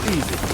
easy.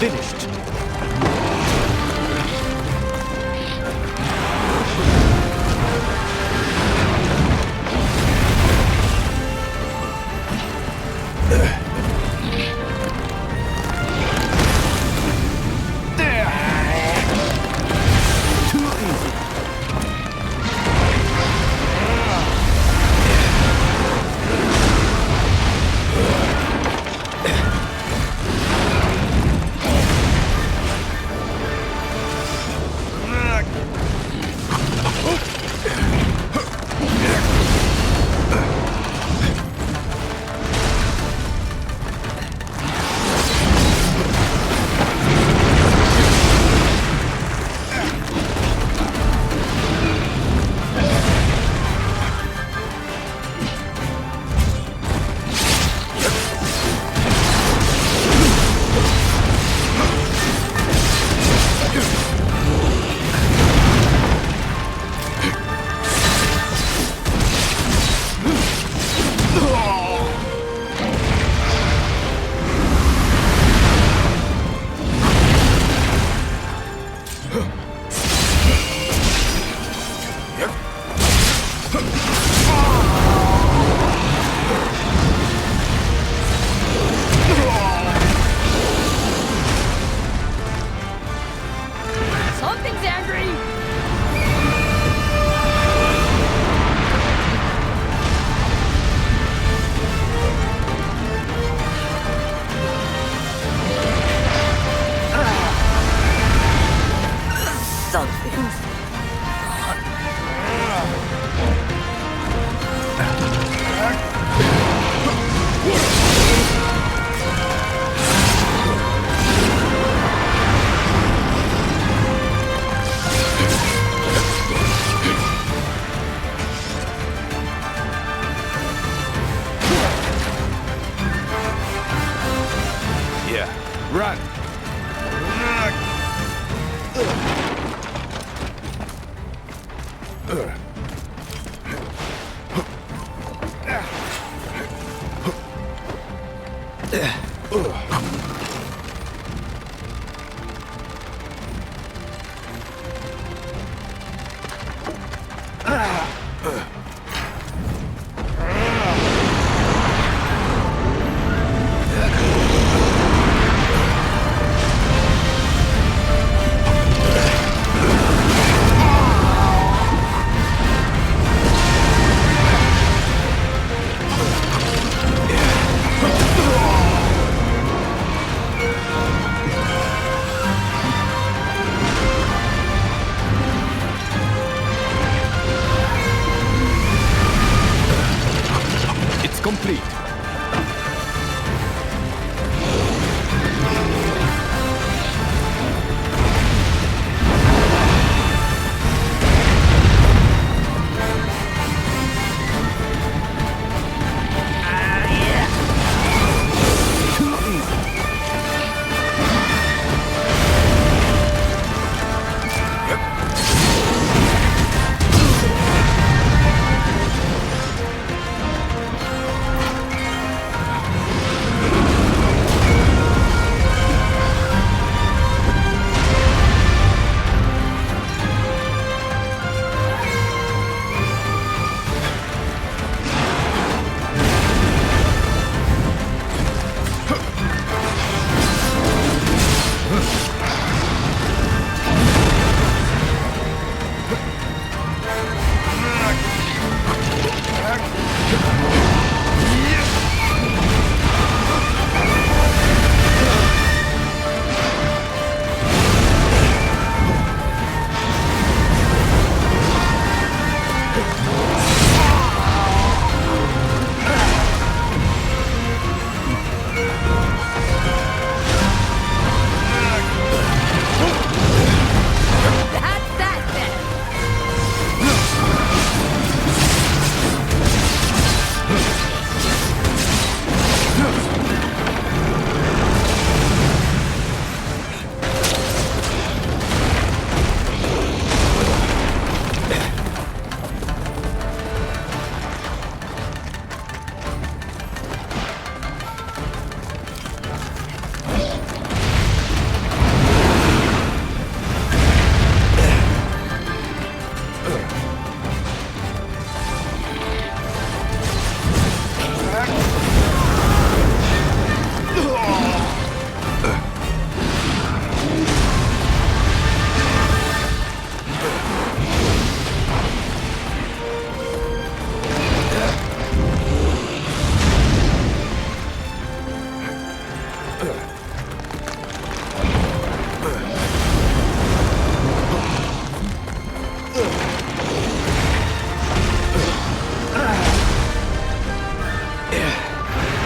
Finished. Something's angry! Something's... Yeah, run! complete. That's that then.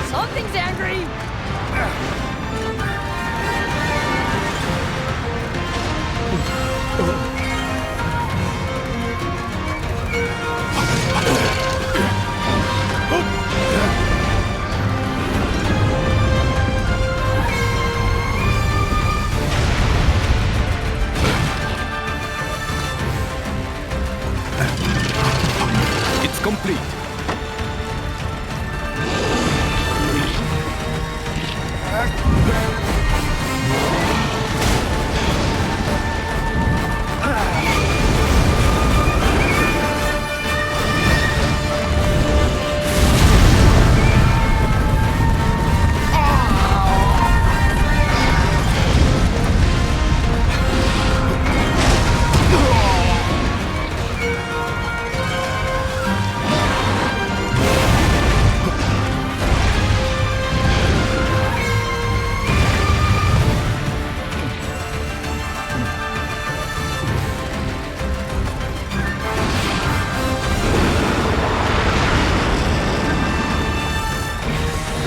Something's angry. It's complete.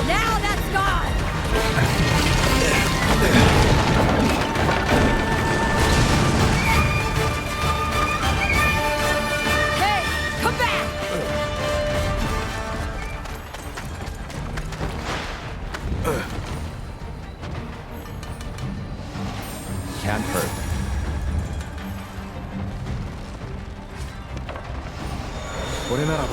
Now that's gone. Hey, come back. Can't hurt.これならば。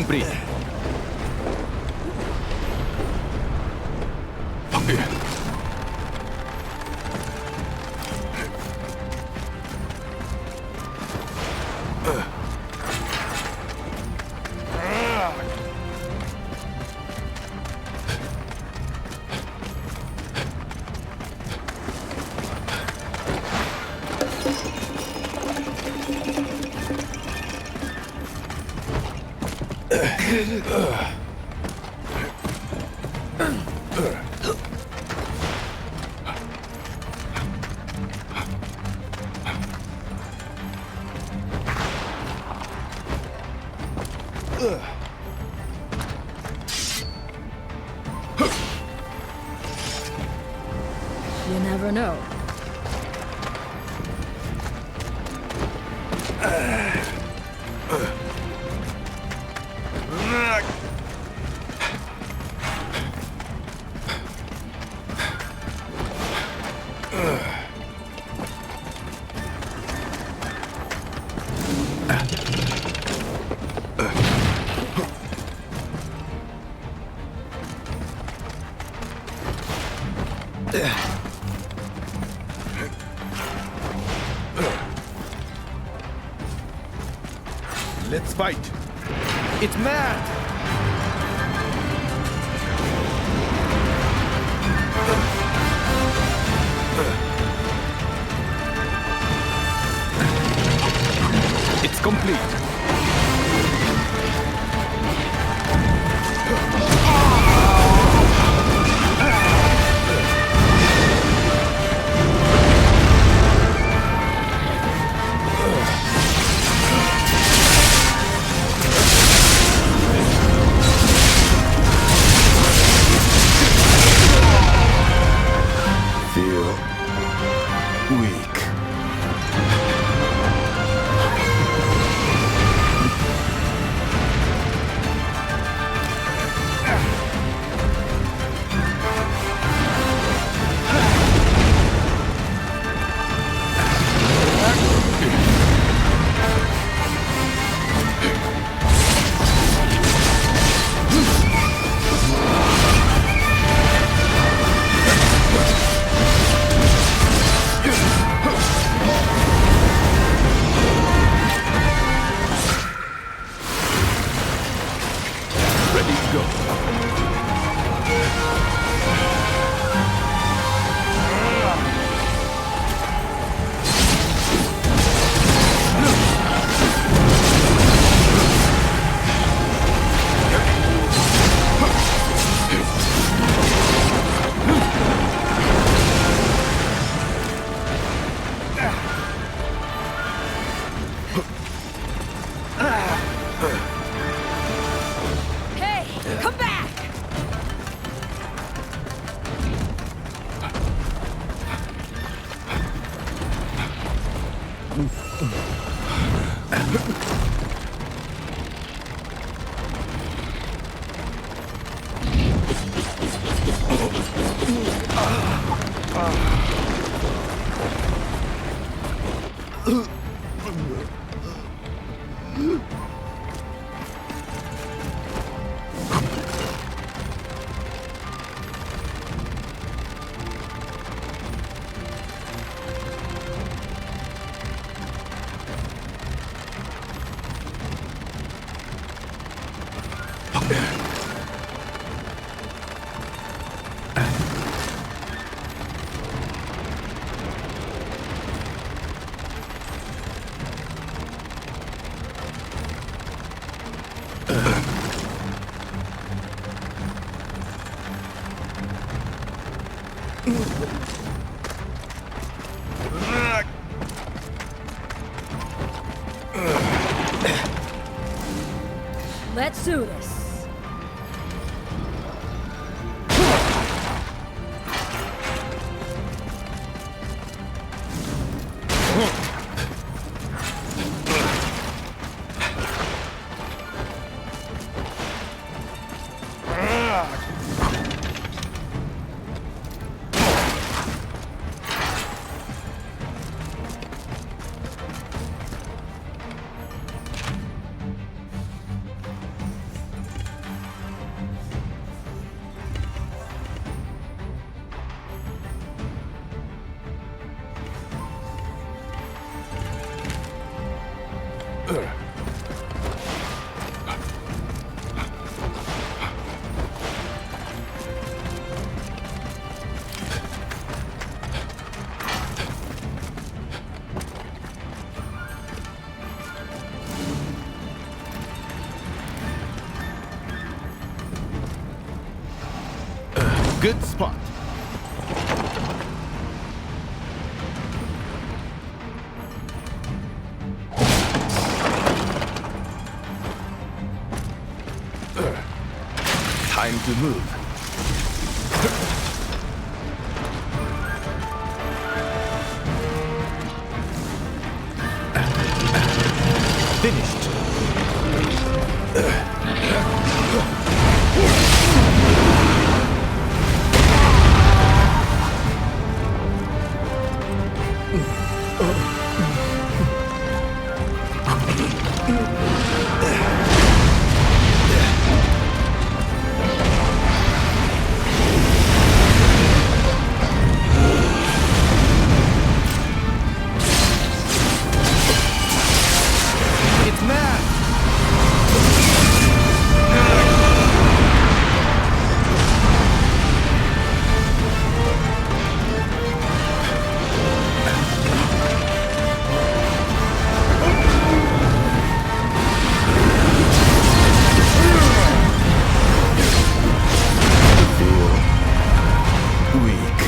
complete. You never know. Let's fight. It's mad. It's complete. Feel weak. Ready to go. Hey, come back! Let's do this. Good spot. Time to move. Finished. It's mad! Feel weak.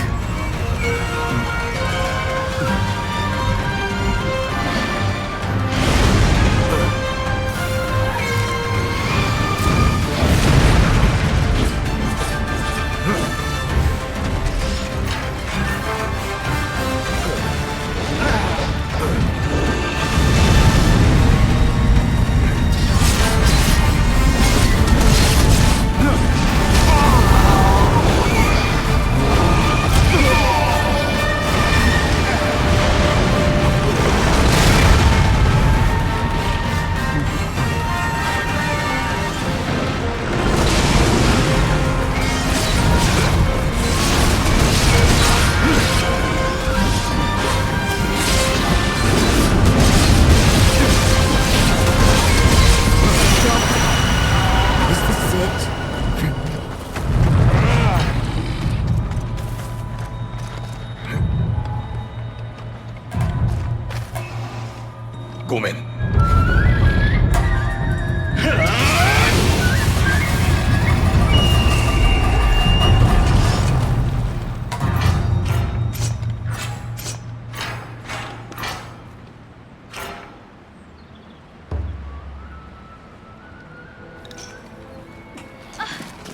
Is this it? Gomen.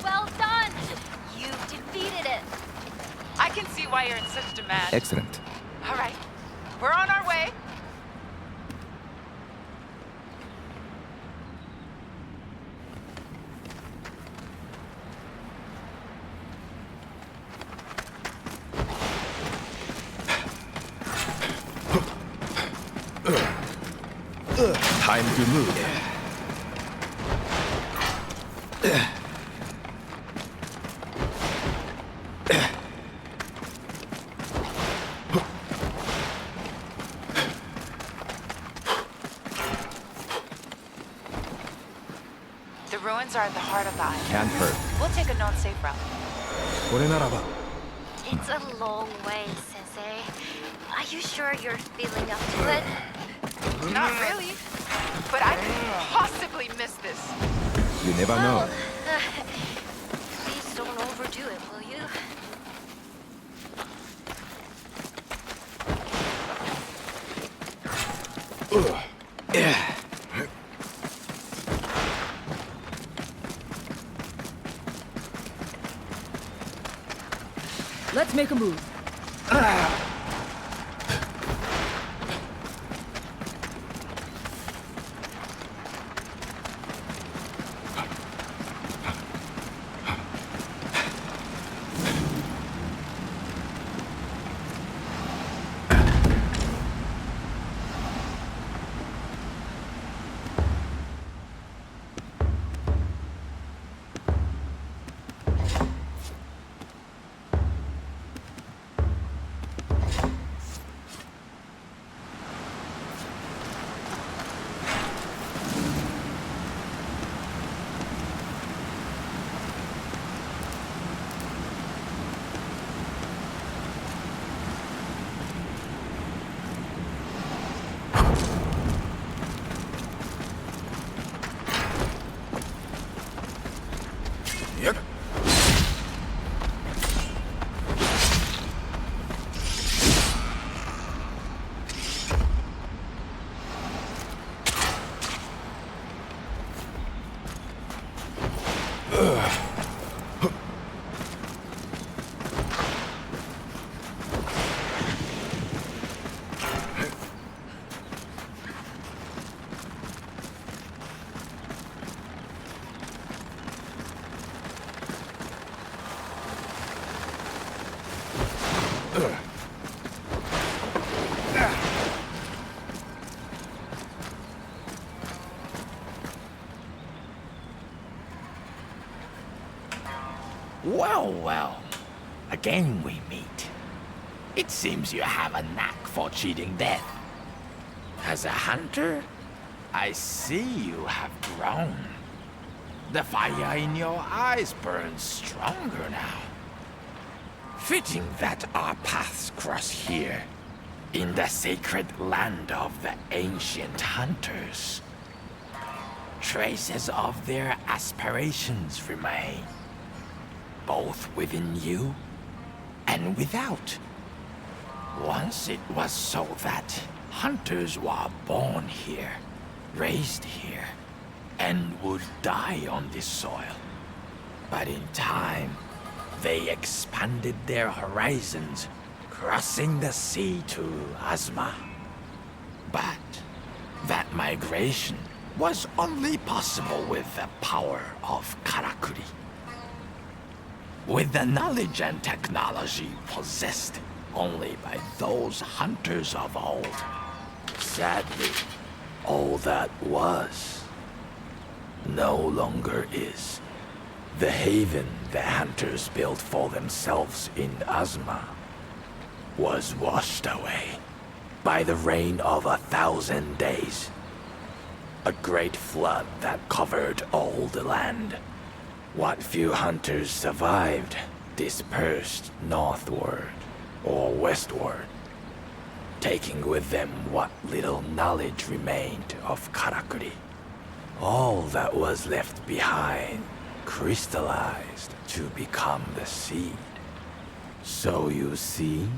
Well done! You defeated it. I can see why you're in such demand. Excellent. All right, we're on our way. Time to move. The ruins are at the heart of the island. Can't hurt. We'll take a known safe route. これならば It's a long way, Sensei. Are you sure you're feeling up to it? Not really, but I could possibly miss this. You never know. Please don't overdo it, will you? Let's make a move. Well, well. Again we meet. It seems you have a knack for cheating death. As a hunter, I see you have grown. The fire in your eyes burns stronger now. Fitting that our paths cross here, in the sacred land of the ancient hunters. Traces of their aspirations remain, both within you and without. Once it was so that hunters were born here, raised here, and would die on this soil. But in time, they expanded their horizons, crossing the sea to Azma. But that migration was only possible with the power of Karakuri. With the knowledge and technology possessed only by those hunters of old. Sadly, all that was no longer is. The haven the hunters built for themselves in Azma was washed away by the rain of 1,000 days. A great flood that covered all the land. What few hunters survived dispersed northward or westward, taking with them what little knowledge remained of Karakuri. All that was left behind crystallized to become the seed. So you see,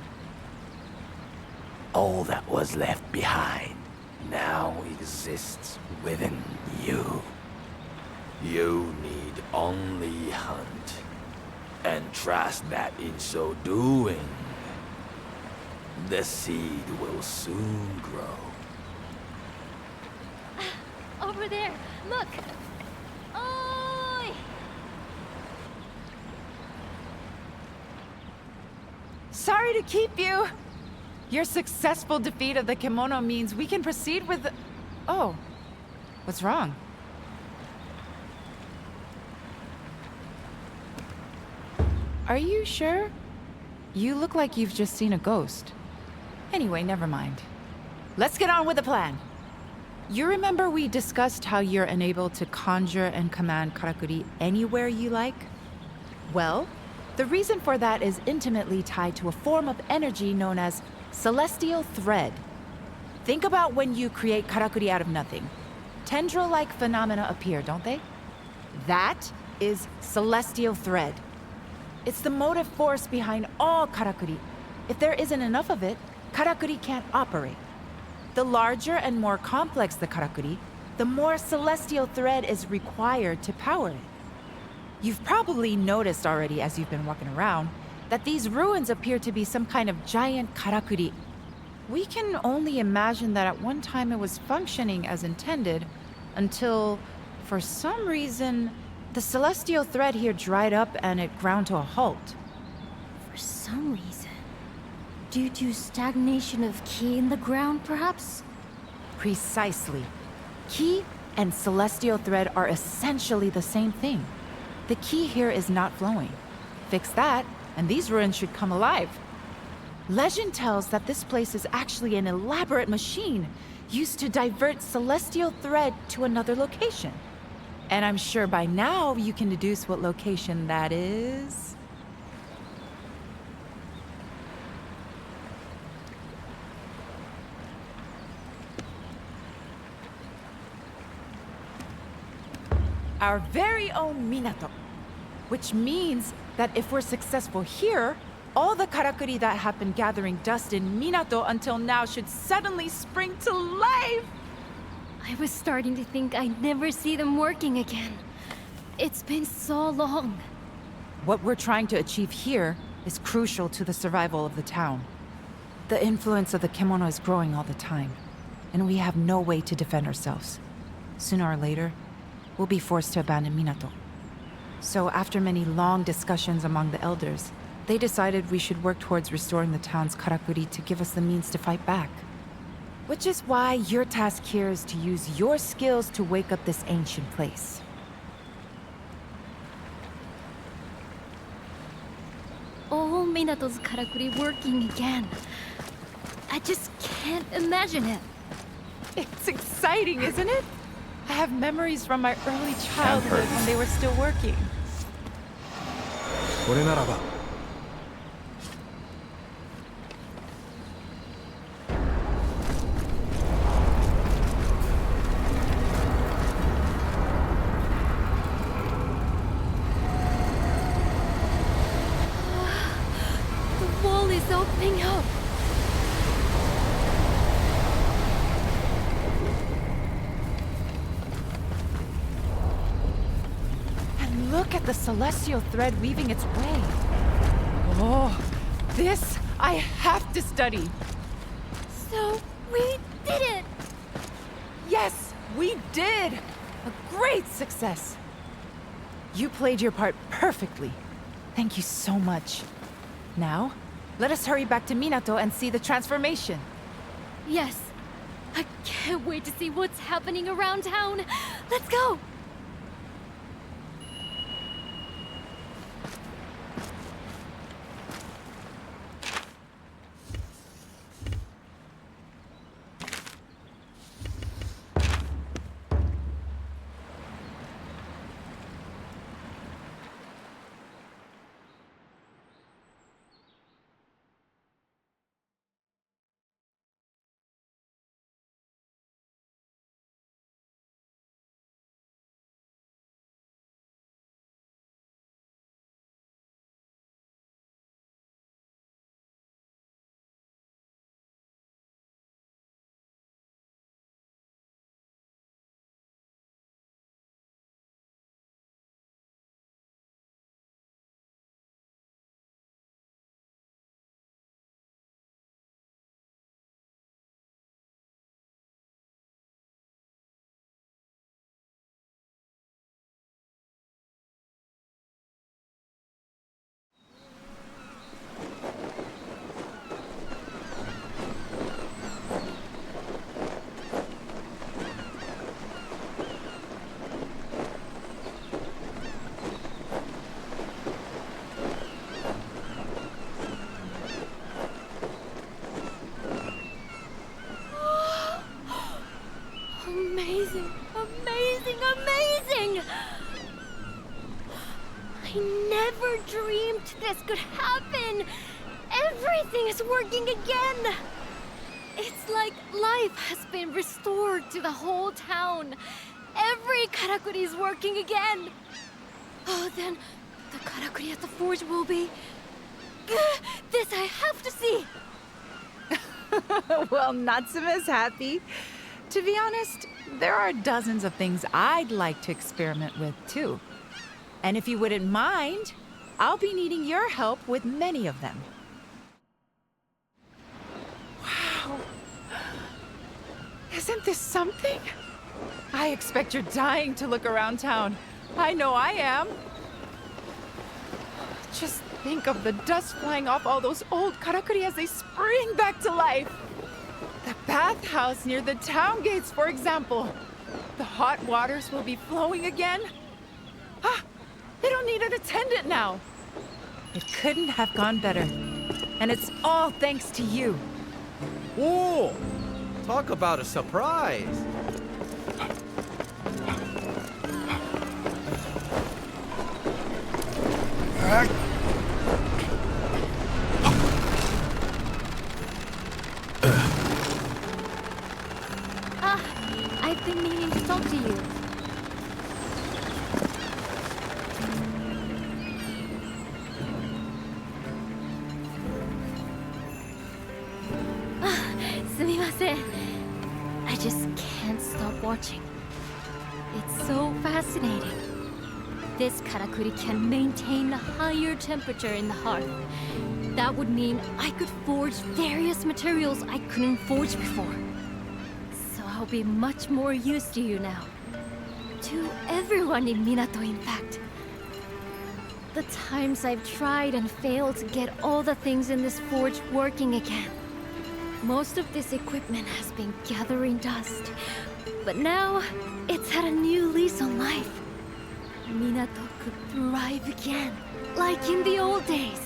all that was left behind now exists within you. You need only hunt, and trust that in so doing, the seed will soon grow. Over there, look! Oi! Sorry to keep you. Your successful defeat of the kimono means we can proceed with the... Oh, what's wrong? Are you sure? You look like you've just seen a ghost. Anyway, never mind. Let's get on with the plan. You remember we discussed how you're enabled to conjure and command Karakuri anywhere you like? Well, the reason for that is intimately tied to a form of energy known as celestial thread. Think about when you create Karakuri out of nothing. Tendril-like phenomena appear, don't they? That is celestial thread. It's the motive force behind all Karakuri. If there isn't enough of it, Karakuri can't operate. The larger and more complex the Karakuri, the more celestial thread is required to power it. You've probably noticed already as you've been walking around that these ruins appear to be some kind of giant Karakuri. We can only imagine that at one time it was functioning as intended until, for some reason, the celestial thread here dried up and it ground to a halt. For some reason. Due to stagnation of ki in the ground, perhaps? Precisely. Ki and celestial thread are essentially the same thing. The ki here is not flowing. Fix that, and these ruins should come alive. Legend tells that this place is actually an elaborate machine used to divert celestial thread to another location. And I'm sure by now you can deduce what location that is. Our very own Minato. Which means that if we're successful here, all the Karakuri that have been gathering dust in Minato until now should suddenly spring to life! I was starting to think I'd never see them working again. It's been so long. What we're trying to achieve here is crucial to the survival of the town. The influence of the kimono is growing all the time, and we have no way to defend ourselves. Sooner or later, we'll be forced to abandon Minato. So after many long discussions among the elders, they decided we should work towards restoring the town's karakuri to give us the means to fight back. Which is why your task here is to use your skills to wake up this ancient place. All Minato's karakuri working again. I just can't imagine it. It's exciting, isn't it? I have memories from my early childhood when they were still working. これならば The wall is opening up. And look at the celestial thread weaving its way. Oh, this I have to study. So, we did it! Yes, we did! A great success! You played your part perfectly. Thank you so much. Now, let us hurry back to Minato and see the transformation. Yes. I can't wait to see what's happening around town. Let's go! Amazing, amazing, amazing! I never dreamed this could happen! Everything is working again! It's like life has been restored to the whole town. Every karakuri is working again. Oh, then the karakuri at the forge will be... This I have to see! Well, Natsume's happy. To be honest, there are dozens of things I'd like to experiment with, too. And if you wouldn't mind, I'll be needing your help with many of them. Wow. Isn't this something? I expect you're dying to look around town. I know I am. Just think of the dust flying off all those old karakuri as they spring back to life. The bathhouse near the town gates, for example. The hot waters will be flowing again. Ah, they don't need an attendant now. It couldn't have gone better. And it's all thanks to you. Whoa! Talk about a surprise! I've been meaning to talk to you. Sumimasen. I just can't stop watching. It's so fascinating. This karakuri can maintain a higher temperature in the hearth. That would mean I could forge various materials I couldn't forge before. So I'll be much more used to you now. To everyone in Minato, in fact. the times I've tried and failed to get all the things in this forge working again. Most of this equipment has been gathering dust, but now it's had a new lease on life. Minato could thrive again, like in the old days.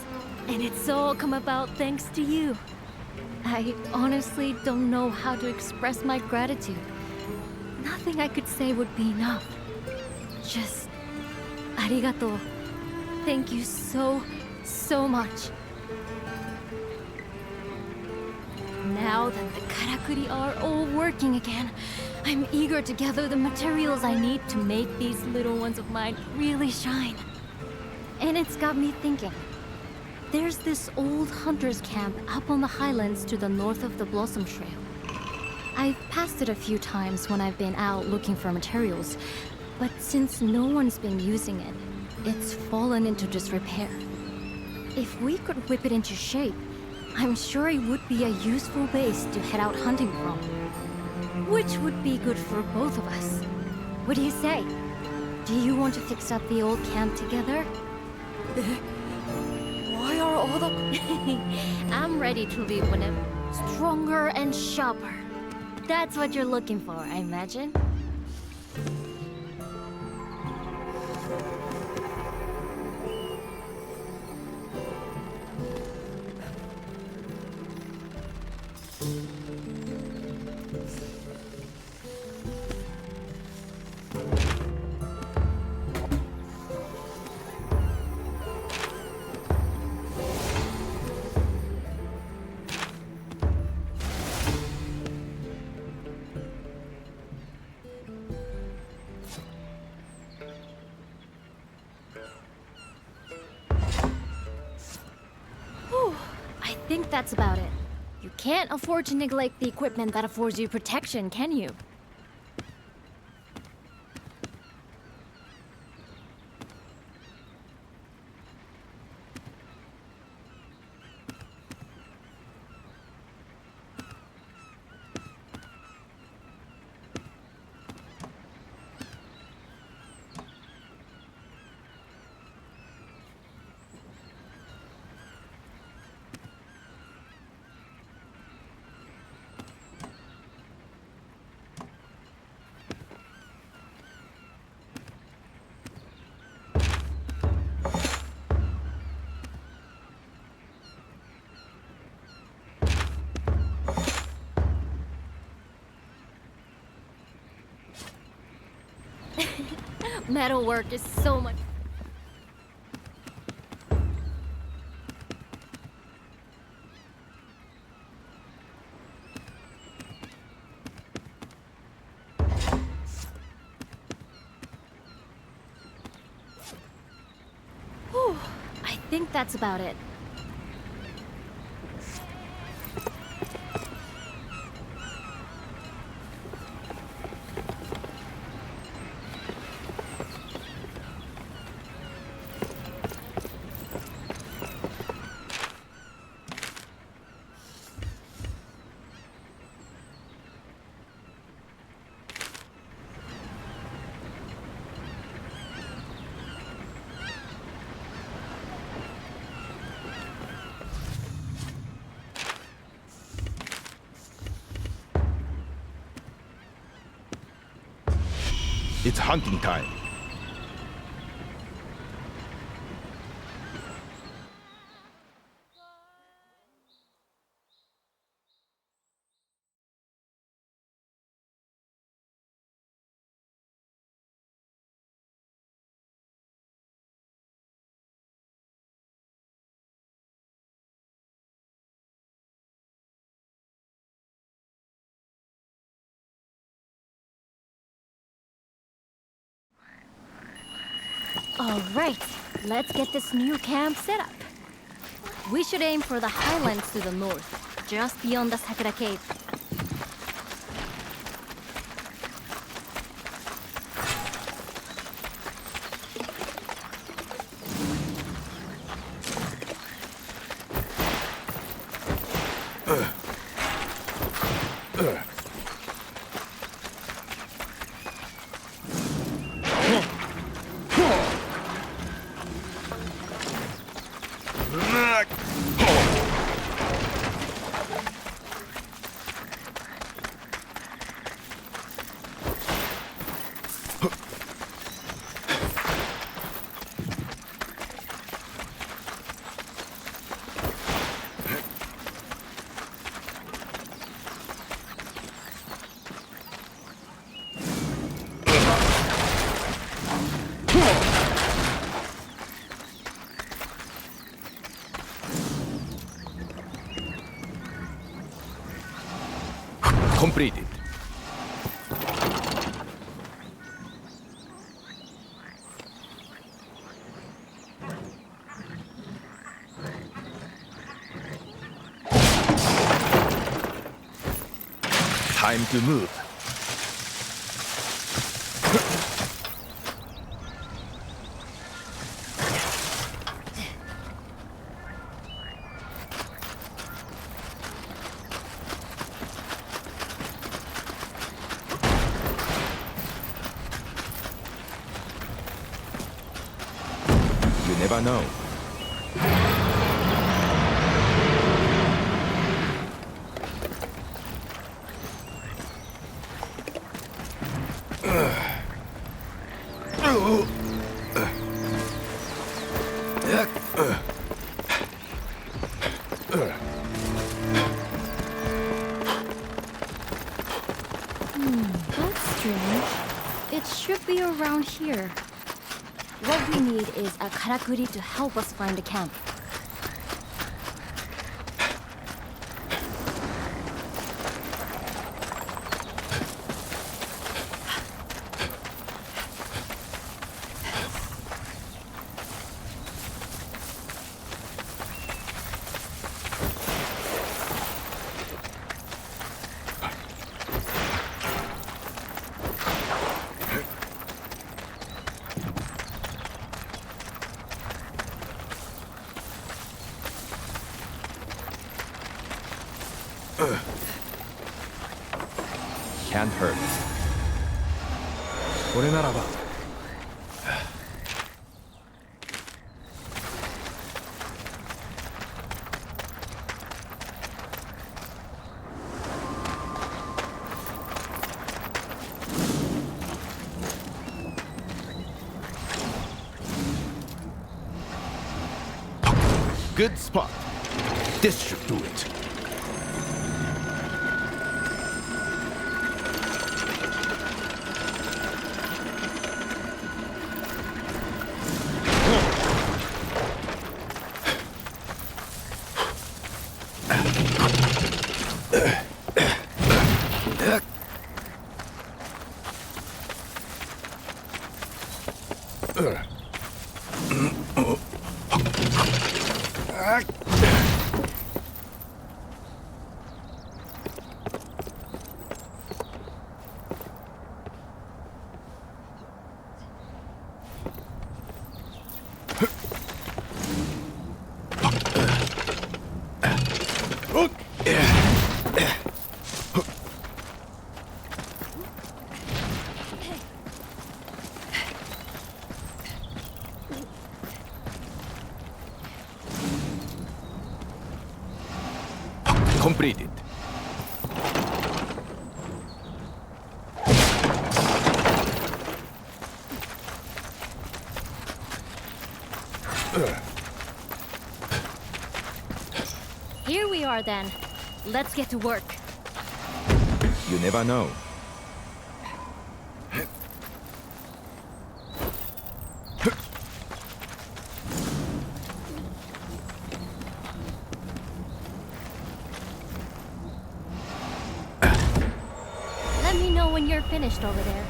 And it's all come about thanks to you. I honestly don't know how to express my gratitude. Nothing I could say would be enough. Just... arigato. Thank you so, so much. Now that the karakuri are all working again, I'm eager to gather the materials I need to make these little ones of mine really shine. And it's got me thinking. There's this old hunter's camp up on the highlands to the north of the Blossom Trail. I've passed it a few times when I've been out looking for materials, but since no one's been using it, it's fallen into disrepair. If we could whip it into shape, I'm sure it would be a useful base to head out hunting from. Which would be good for both of us. What do you say? Do you want to fix up the old camp together? Why are all the... I'm ready to leave whenever. Stronger and sharper. That's what you're looking for, I imagine. I think that's about it. You can't afford to neglect the equipment that affords you protection, can you? Metalwork is so much... Whew, I think that's about it. It's hunting time. All right, let's get this new camp set up. We should aim for the highlands to the north, just beyond the Sakura Cave. Completed. Time to move. You never know. That's strange. It should be around here. What we need is a karakuri to help us find the camp. Can't hurt. これならば。Good spot. This should do it. Completed. Here we are then. Let's get to work. You never know. Let me know when you're finished over there.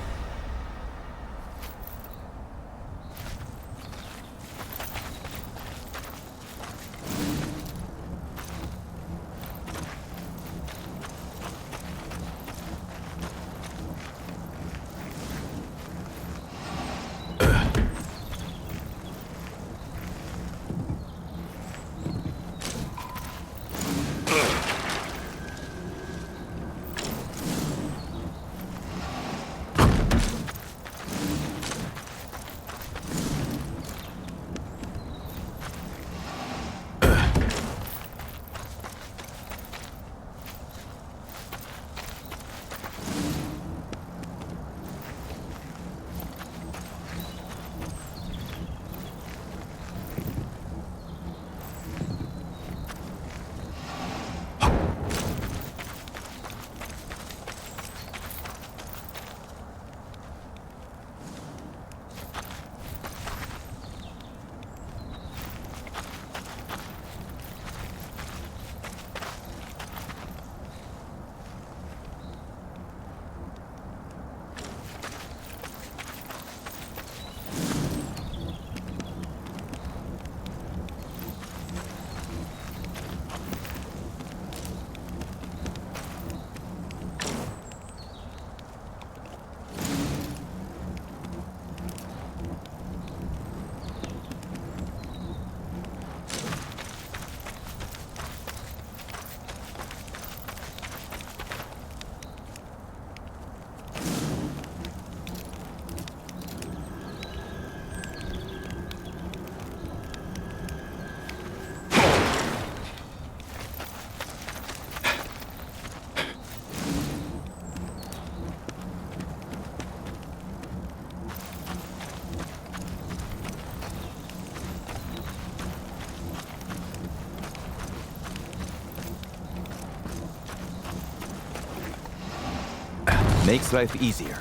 Makes life easier.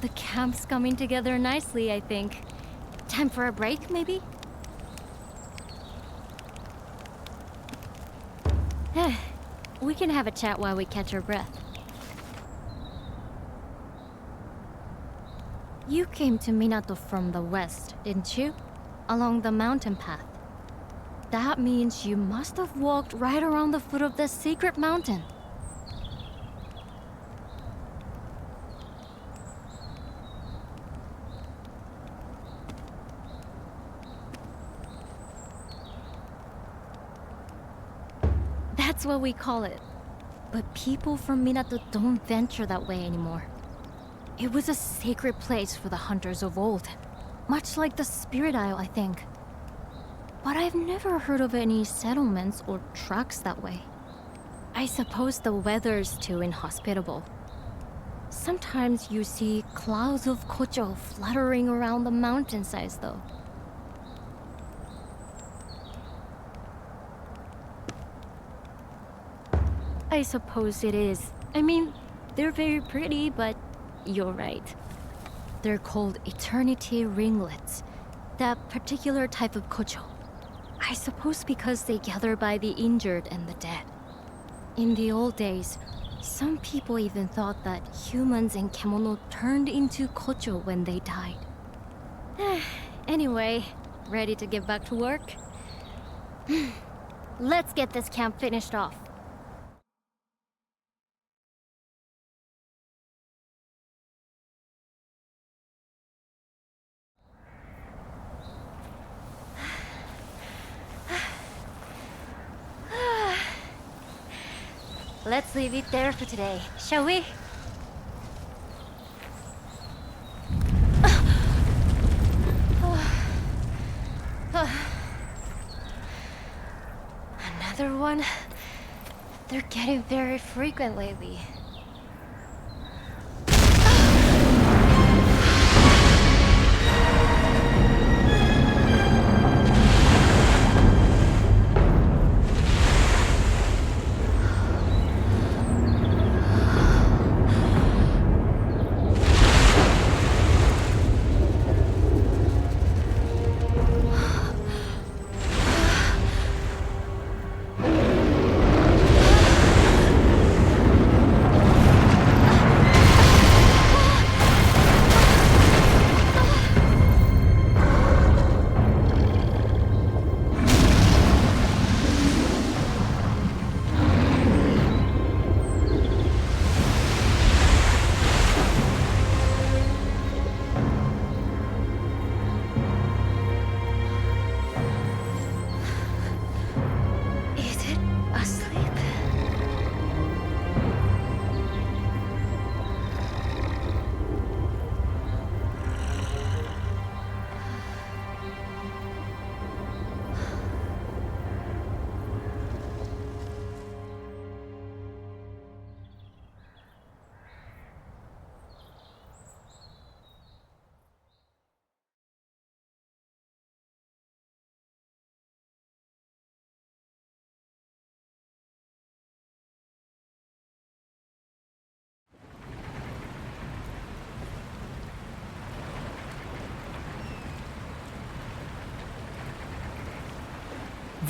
The camp's coming together nicely, I think. Time for a break, maybe? We can have a chat while we catch our breath. You came to Minato from the west, didn't you? Along the mountain path. That means you must have walked right around the foot of the secret mountain. That's what we call it. But people from Minato don't venture that way anymore. It was a sacred place for the hunters of old. Much like the Spirit Isle, I think. But I've never heard of any settlements or tracks that way. I suppose the weather's too inhospitable. Sometimes you see clouds of kocho fluttering around the mountainsides, though. I suppose it is. I mean, they're very pretty, but you're right. They're called eternity ringlets, that particular type of kocho. I suppose because they gather by the injured and the dead. In the old days, some people even thought that humans and kemono turned into kocho when they died. Anyway, ready to get back to work? Let's get this camp finished off. Let's leave it there for today, shall we? Another one? They're getting very frequent lately.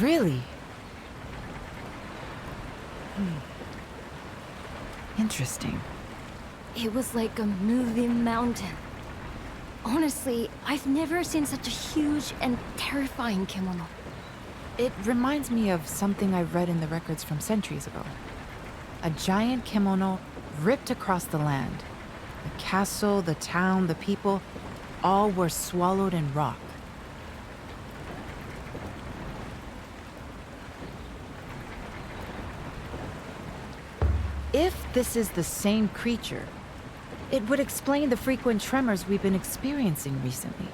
Really? Interesting. It was like a moving mountain. Honestly, I've never seen such a huge and terrifying kemono. It reminds me of something I read in the records from centuries ago. A giant kemono ripped across the land. The castle, the town, the people, all were swallowed in rock. If this is the same creature, it would explain the frequent tremors we've been experiencing recently.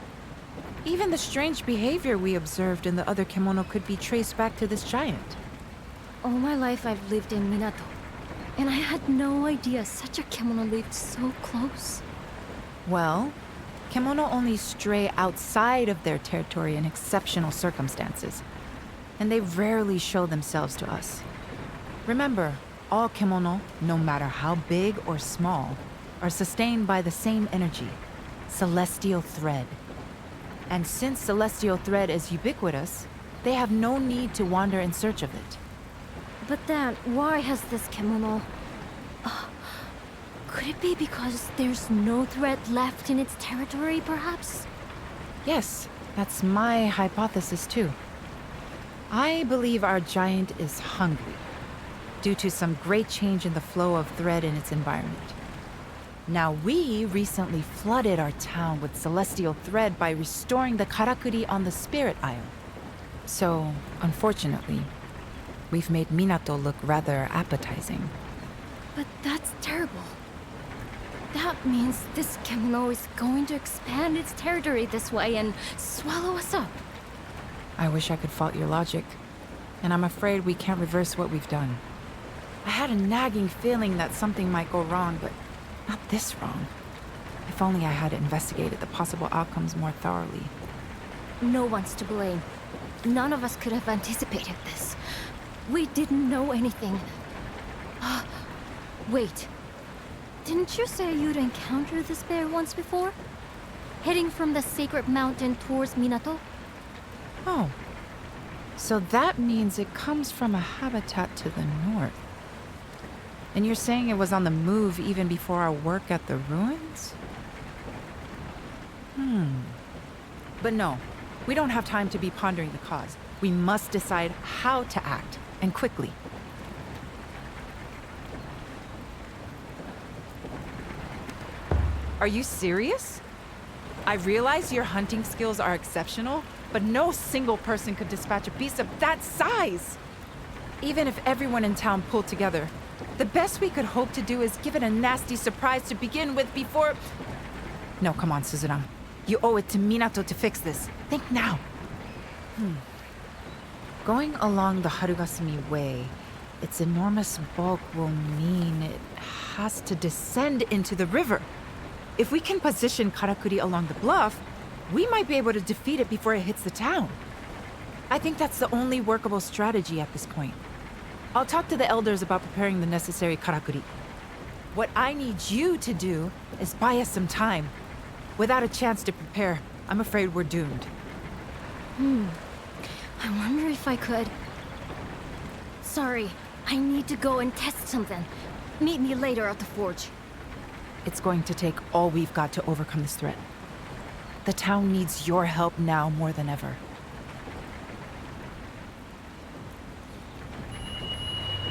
Even the strange behavior we observed in the other kemono could be traced back to this giant. All my life I've lived in Minato, and I had no idea such a kemono lived so close. Well, kemono only stray outside of their territory in exceptional circumstances. and they rarely show themselves to us. Remember, all kemono, no matter how big or small, are sustained by the same energy, celestial thread. And since celestial thread is ubiquitous, they have no need to wander in search of it. But then, why has this kemono... could it be because there's no thread left in its territory, perhaps? Yes, that's my hypothesis too. I believe our giant is hungry, due to some great change in the flow of thread in its environment. Now, we recently flooded our town with celestial thread by restoring the karakuri on the Spirit Isle. So, unfortunately, we've made Minato look rather appetizing. But that's terrible. That means this kemono is going to expand its territory this way and swallow us up. I wish I could fault your logic, and I'm afraid we can't reverse what we've done. I had a nagging feeling that something might go wrong, but not this wrong. If only I had investigated the possible outcomes more thoroughly. No one's to blame. None of us could have anticipated this. We didn't know anything. Wait. Didn't you say you'd encountered this bear once before? Heading from the sacred mountain towards Minato? Oh. So that means it comes from a habitat to the north. And you're saying it was on the move even before our work at the ruins? But no, we don't have time to be pondering the cause. We must decide how to act, and quickly. Are you serious? I realize your hunting skills are exceptional, but no single person could dispatch a beast of that size! Even if everyone in town pulled together, the best we could hope to do is give it a nasty surprise to begin with before... No, come on, Suzurang. You owe it to Minato to fix this. Think now. Going along the Harugasumi Way, its enormous bulk will mean it has to descend into the river. If we can position Karakuri along the bluff, we might be able to defeat it before it hits the town. I think that's the only workable strategy at this point. I'll talk to the elders about preparing the necessary Karakuri. What I need you to do is buy us some time. Without a chance to prepare, I'm afraid we're doomed. I wonder if I could... Sorry, I need to go and test something. Meet me later at the forge. It's going to take all we've got to overcome this threat. The town needs your help now more than ever.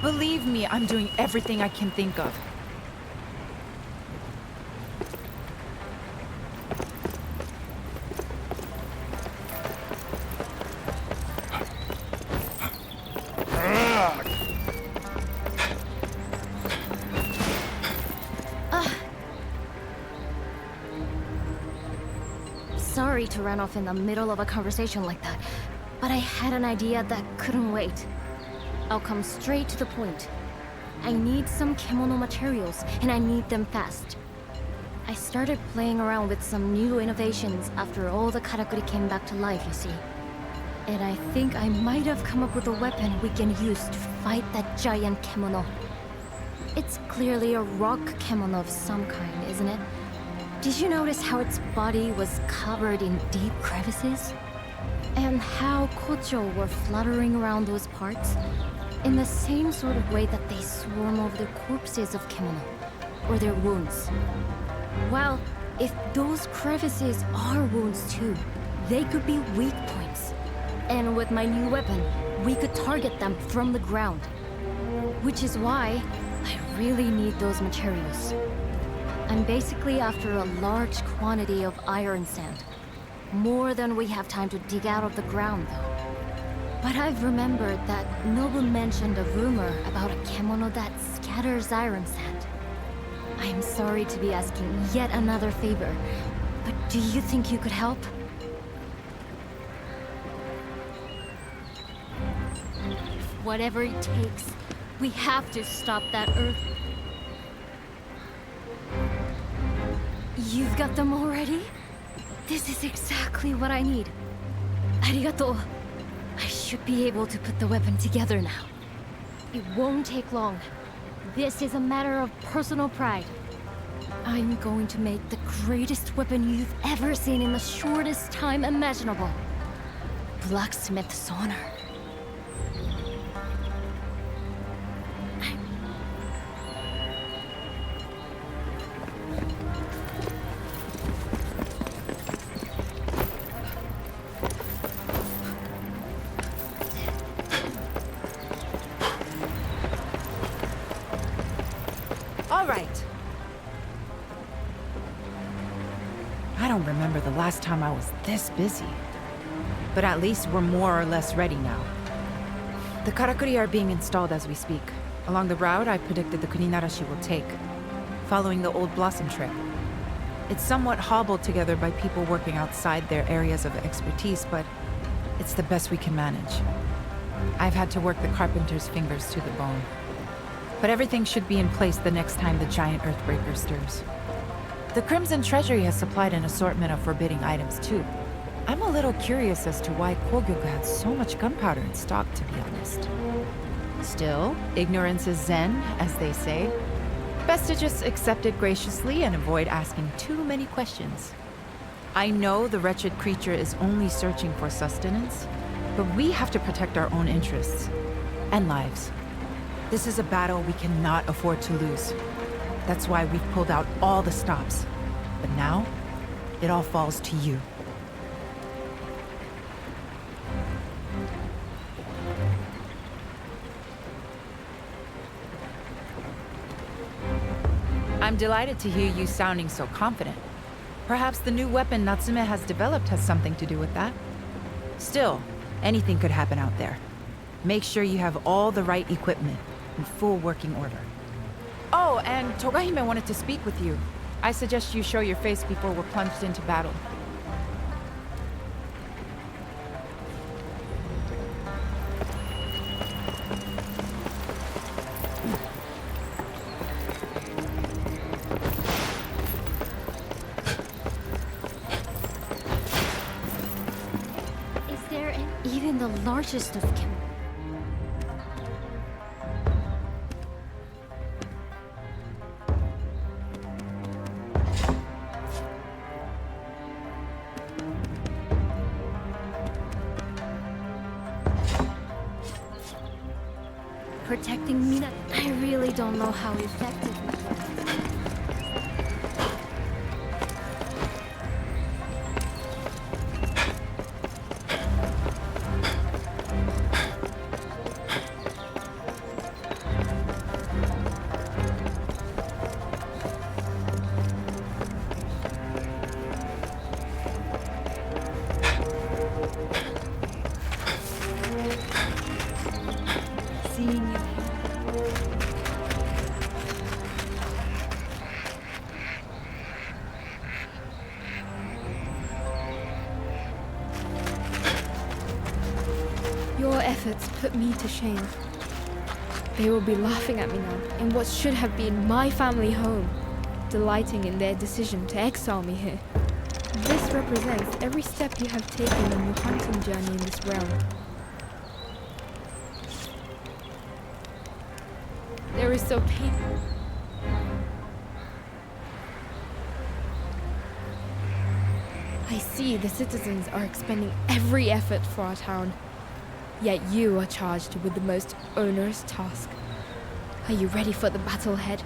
Believe me, I'm doing everything I can think of. Sorry to run off in the middle of a conversation like that, but I had an idea that couldn't wait. I'll come straight to the point. I need some kemono materials, and I need them fast. I started playing around with some new innovations after all the karakuri came back to life, you see. And I think I might have come up with a weapon we can use to fight that giant kemono. It's clearly a rock kemono of some kind, isn't it? Did you notice how its body was covered in deep crevices? And how kocho were fluttering around those parts? In the same sort of way that they swarm over the corpses of kemono, or their wounds. Well, if those crevices are wounds too, they could be weak points. And with my new weapon, we could target them from the ground. Which is why I really need those materials. I'm basically after a large quantity of iron sand. More than we have time to dig out of the ground, though. But I've remembered that Nobu mentioned a rumor about a kemono that scatters iron sand. I am sorry to be asking yet another favor, but do you think you could help? Whatever it takes, we have to stop that earth. You've got them already? This is exactly what I need. Arigato. I should be able to put the weapon together now. It won't take long. This is a matter of personal pride. I'm going to make the greatest weapon you've ever seen in the shortest time imaginable. Blacksmith Sonar. All right. I don't remember the last time I was this busy. But at least we're more or less ready now. The karakuri are being installed as we speak, along the route I predicted the Kuninarashi will take, following the old Blossom Trail. It's somewhat hobbled together by people working outside their areas of expertise, but it's the best we can manage. I've had to work the carpenter's fingers to the bone. But everything should be in place the next time the giant Earthbreaker stirs. The Crimson Treasury has supplied an assortment of forbidding items too. I'm a little curious as to why Kogyoku had so much gunpowder in stock, to be honest. Still, ignorance is zen, as they say. Best to just accept it graciously and avoid asking too many questions. I know the wretched creature is only searching for sustenance, but we have to protect our own interests and lives. This is a battle we cannot afford to lose. That's why we've pulled out all the stops. But now, it all falls to you. I'm delighted to hear you sounding so confident. Perhaps the new weapon Natsume has developed has something to do with that. Still, anything could happen out there. Make sure you have all the right equipment in full working order. Oh, and Togahime wanted to speak with you. I suggest you show your face before we're plunged into battle. Is there even the largest of Kim? Protecting Mina, I really don't know how effective. Seeing you. Your efforts put me to shame. They will be laughing at me now in what should have been my family home, delighting in their decision to exile me here. This represents every step you have taken on your hunting journey in this realm. There is so painful. I see the citizens are expending every effort for our town. Yet you are charged with the most onerous task. Are you ready for the battle ahead?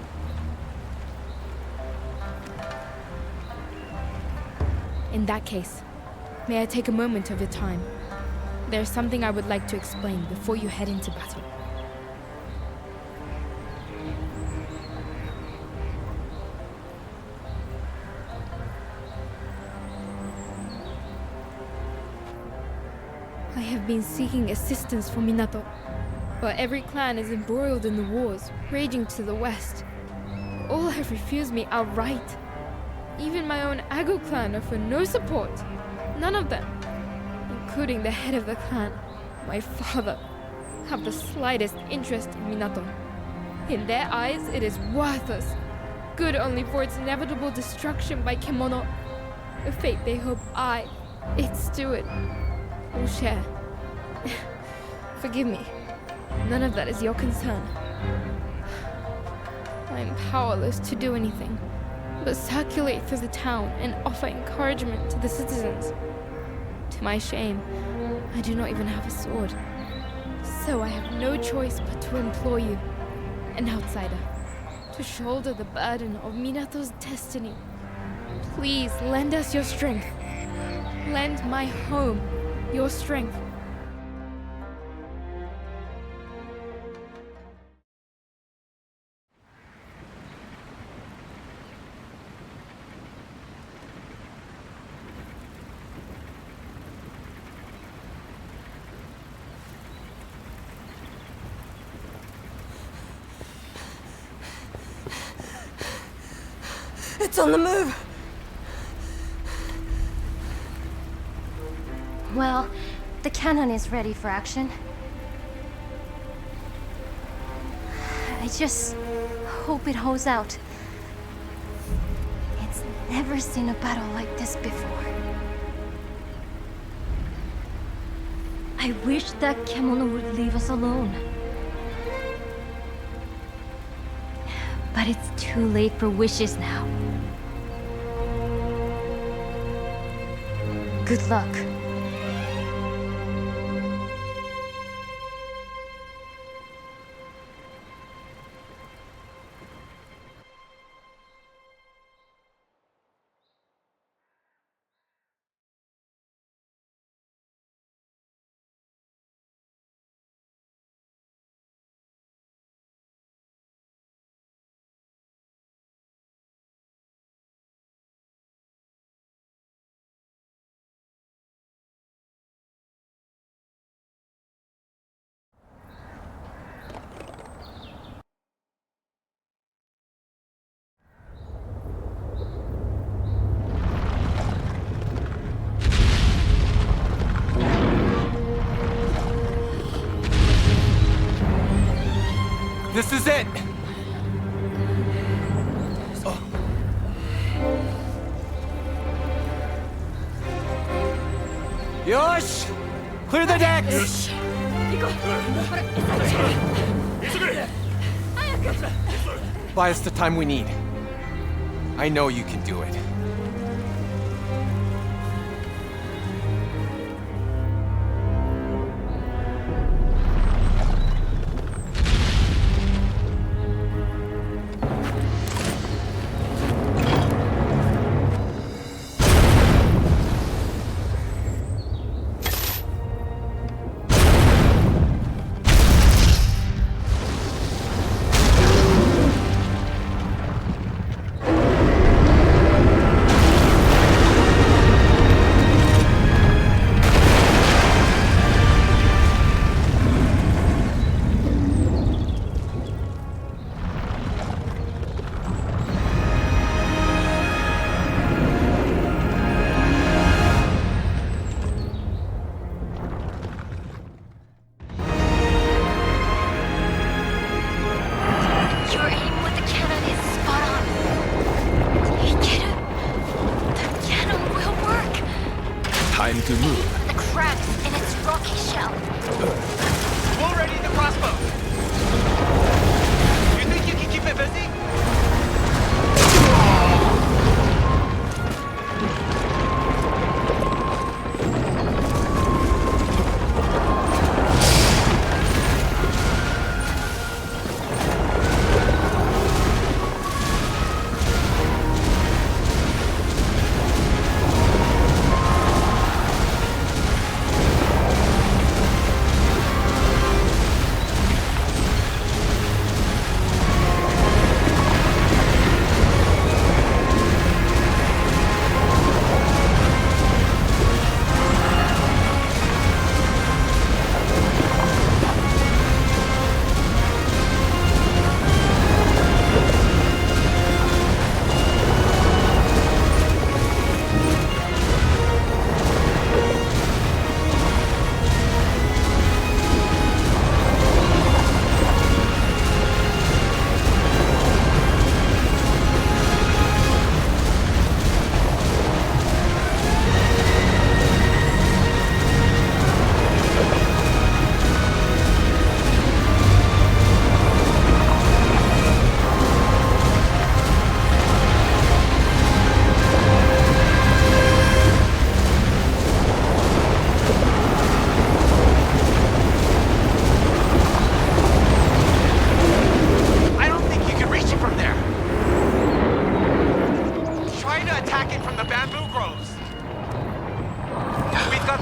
In that case, may I take a moment of your time? There's something I would like to explain before you head into battle. I have been seeking assistance from Minato, but every clan is embroiled in the wars raging to the west. All have refused me outright. Even my own Ago clan offer no support. None of them, including the head of the clan, my father, have the slightest interest in Minato. In their eyes, it is worthless, good only for its inevitable destruction by Kemono, a fate they hope I, its steward, will share. Forgive me. None of that is your concern. I am powerless to do anything but circulate through the town and offer encouragement to the citizens. To my shame, I do not even have a sword. So I have no choice but to implore you, an outsider, to shoulder the burden of Minato's destiny. Please lend us your strength. Lend my home your strength. It's on the move! Well, the cannon is ready for action. I just hope it holds out. It's never seen a battle like this before. I wish that Kemono would leave us alone. But it's too late for wishes now. Good luck. This is it! Yosh! Clear the decks! Buy us the time we need. I know you can do it. Time to move. The cracks in its rocky shell. We'll ready the crossbow. You think you can keep it busy?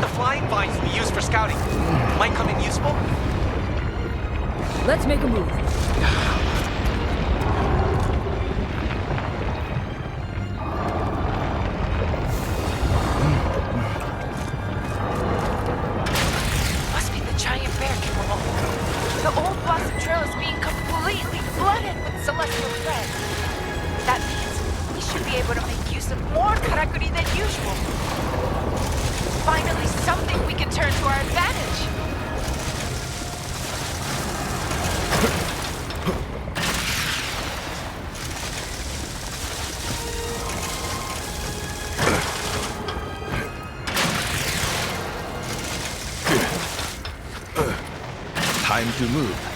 got the flying vines we use for scouting. Might come in useful. Let's make a move. Must be the giant bear Kimberl. The old Blossom Trail is being completely flooded with celestial thread. That means we should be able to make use of more karakuri than usual. Finally, something we can turn to our advantage. Time to move.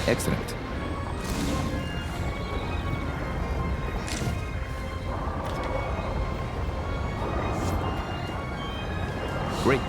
Excellent. Great.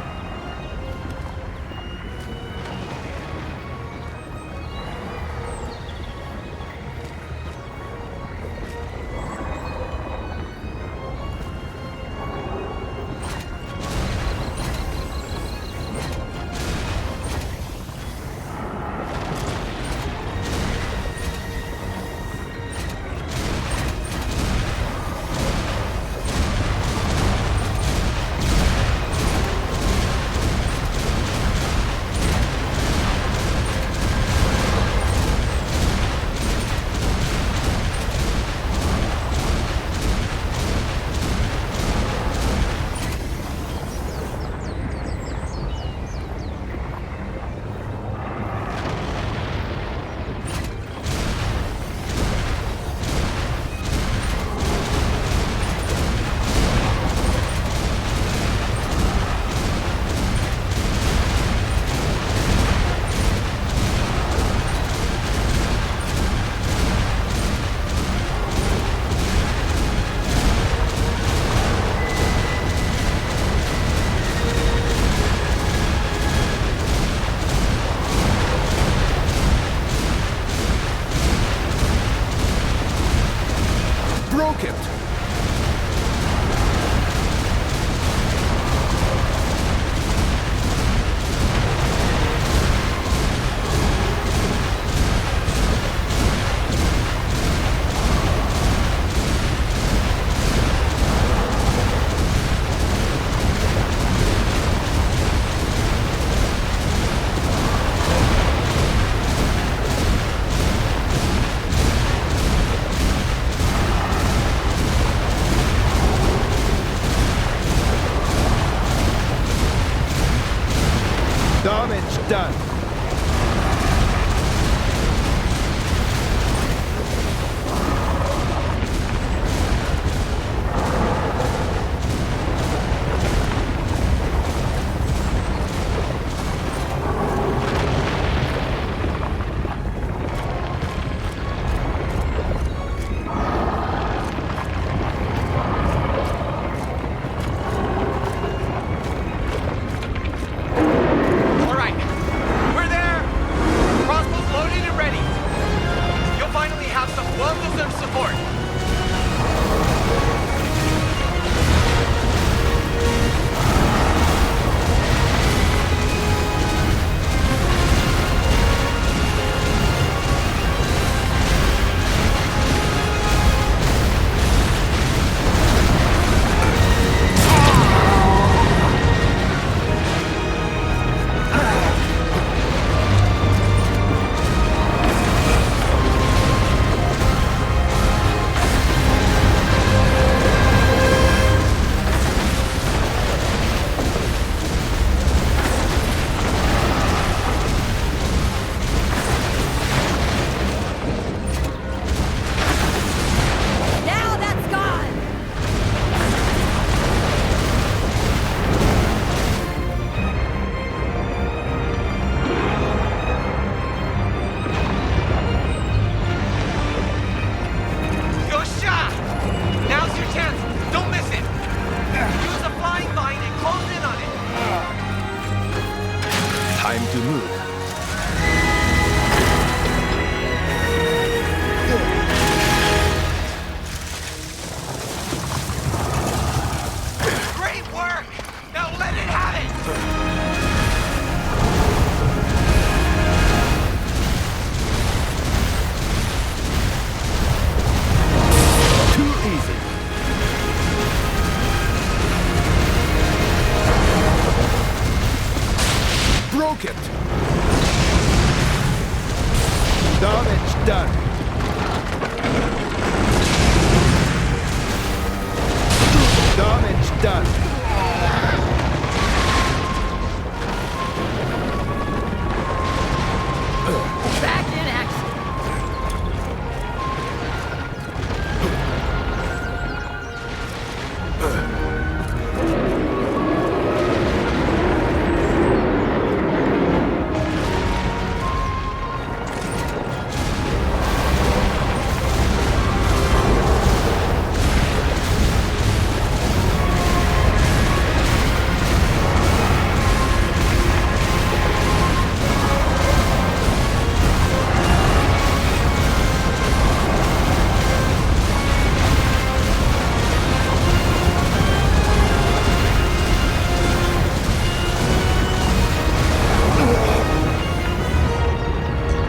Broke it! Damage done. Time to move. Great work! Now let it have it! Too easy. Broke it. Damage done. Damage done. Back in action.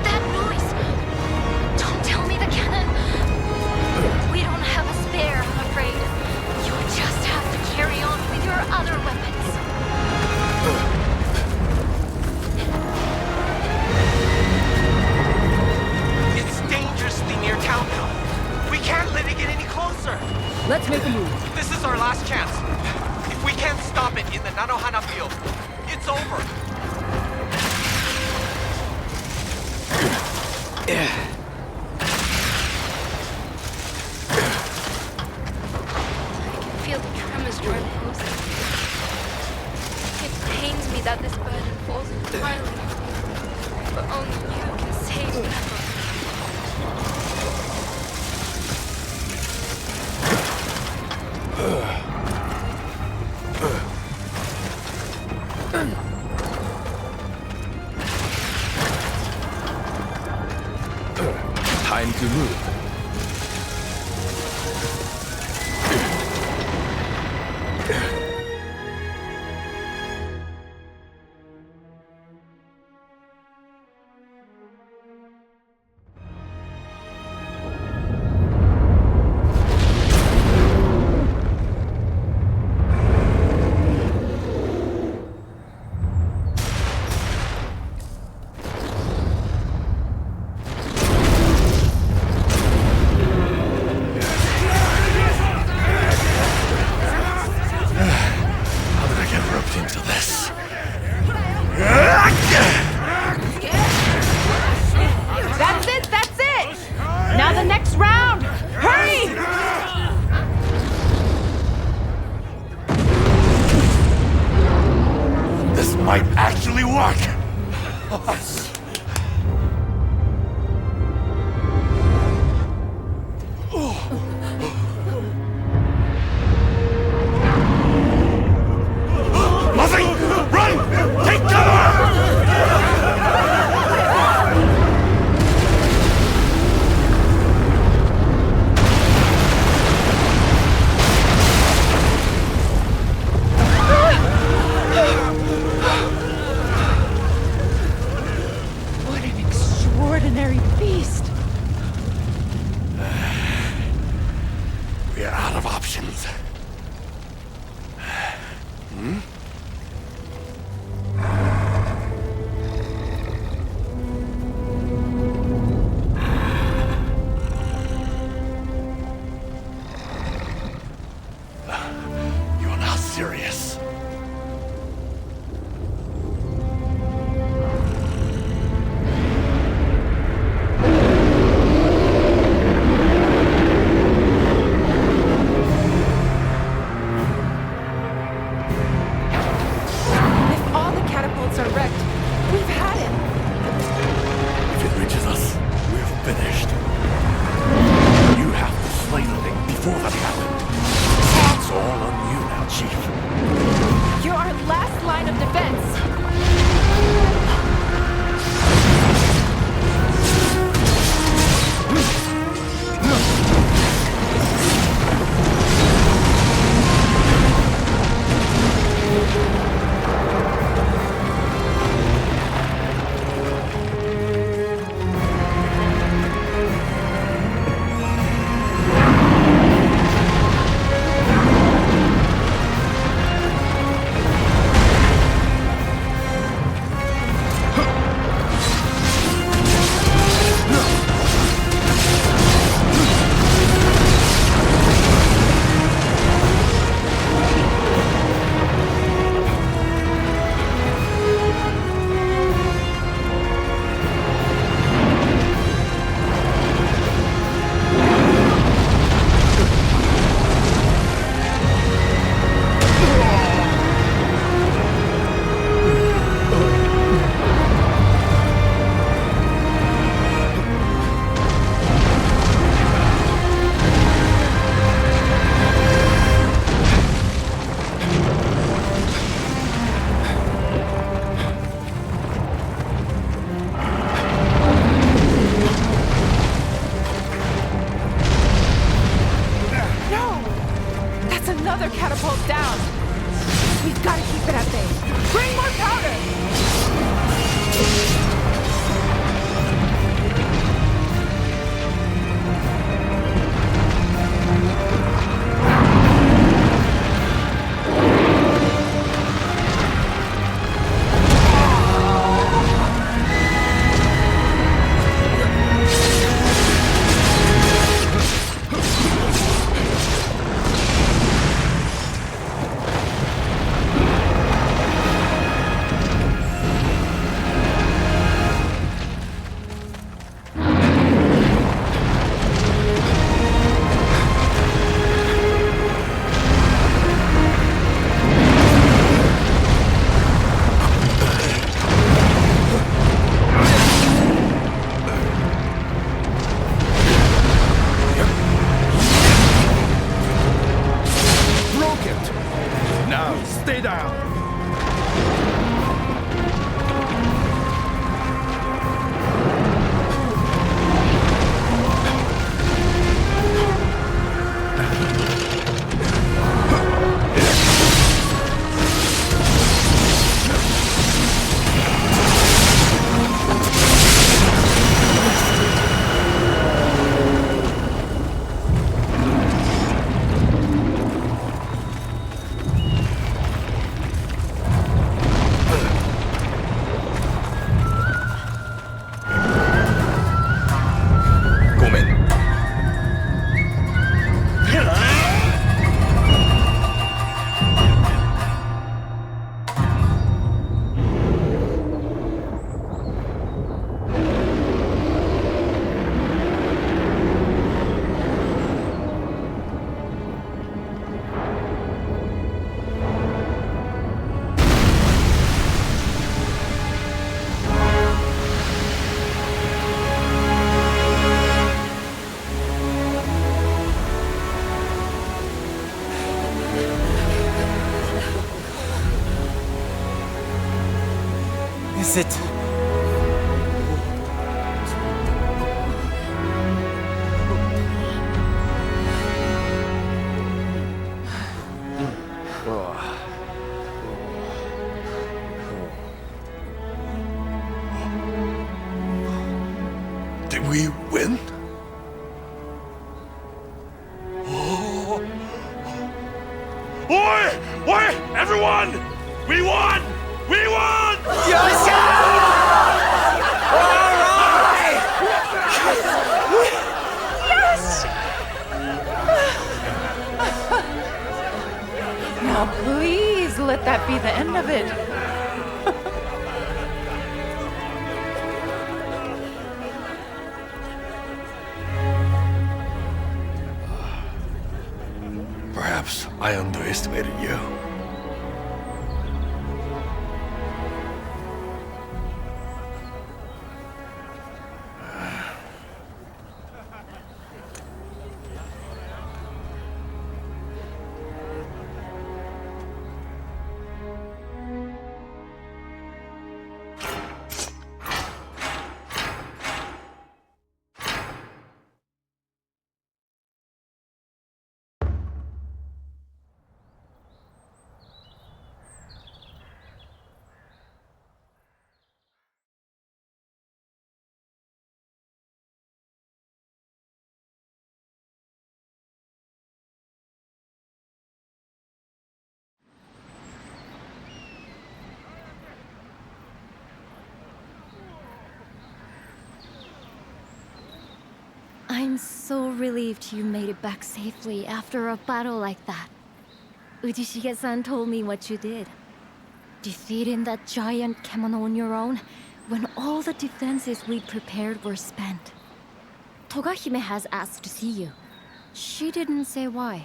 That noise! Don't tell me the cannon! We don't have a spare, I'm afraid. You just have to carry on with your other weapons. It's dangerously near town now. We can't let it get any closer. Let's make a move. This is our last chance. If we can't stop it in the Nanohana field, it's over. I can feel the tremors driving closer. It pains me that this burden falls entirely on you. But only you can save Pepper. Time to move. Into this. That's it, that's it! Now the next round! Hurry! This might actually work. Muzzing! Run! Take cover! What an extraordinary beast! We are out of options. You are not serious. Is it? Did we win? Oi! Oi! Everyone! We won! We won! Now, please let that be the end of it. Perhaps I underestimated you. I'm so relieved you made it back safely after a battle like that. Ujishige-san told me what you did. Defeating that giant kemono on your own when all the defenses we'd prepared were spent. Togahime has asked to see you. She didn't say why.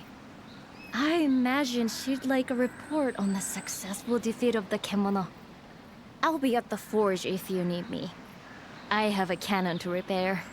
I imagine she'd like a report on the successful defeat of the kemono. I'll be at the forge if you need me. I have a cannon to repair.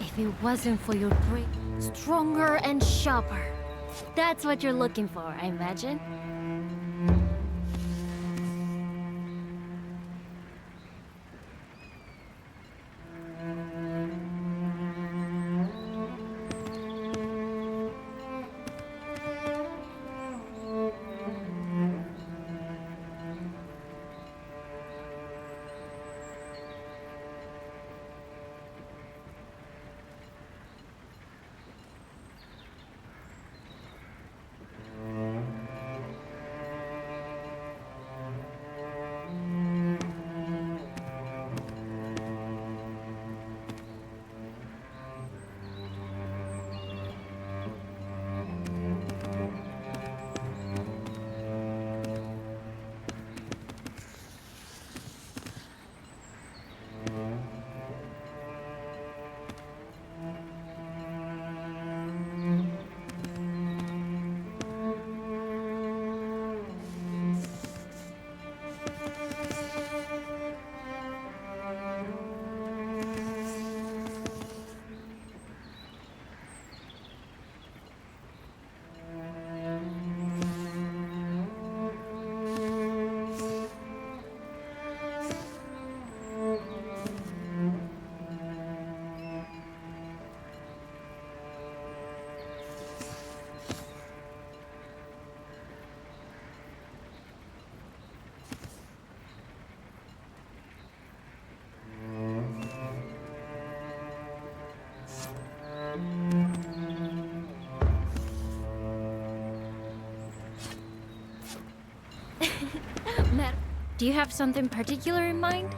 If it wasn't for your brain, stronger and sharper. That's what you're looking for, I imagine. Do you have something particular in mind?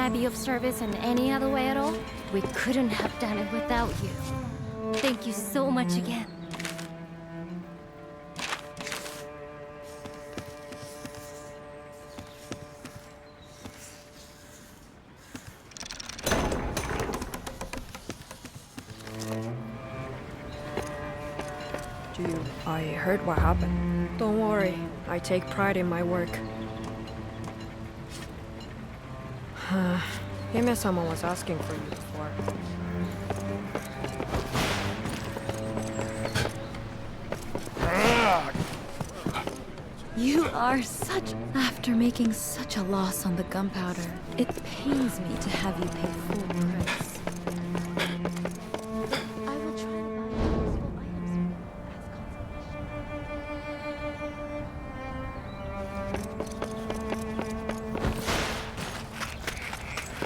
I be of service in any other way at all? We couldn't have done it without you. Thank you so much again. Dude, I heard what happened. Don't worry, I take pride in my work. Hime-sama was asking for you before. You are such... After making such a loss on the gunpowder, it pains me to have you pay full price. I will try to buy useful items as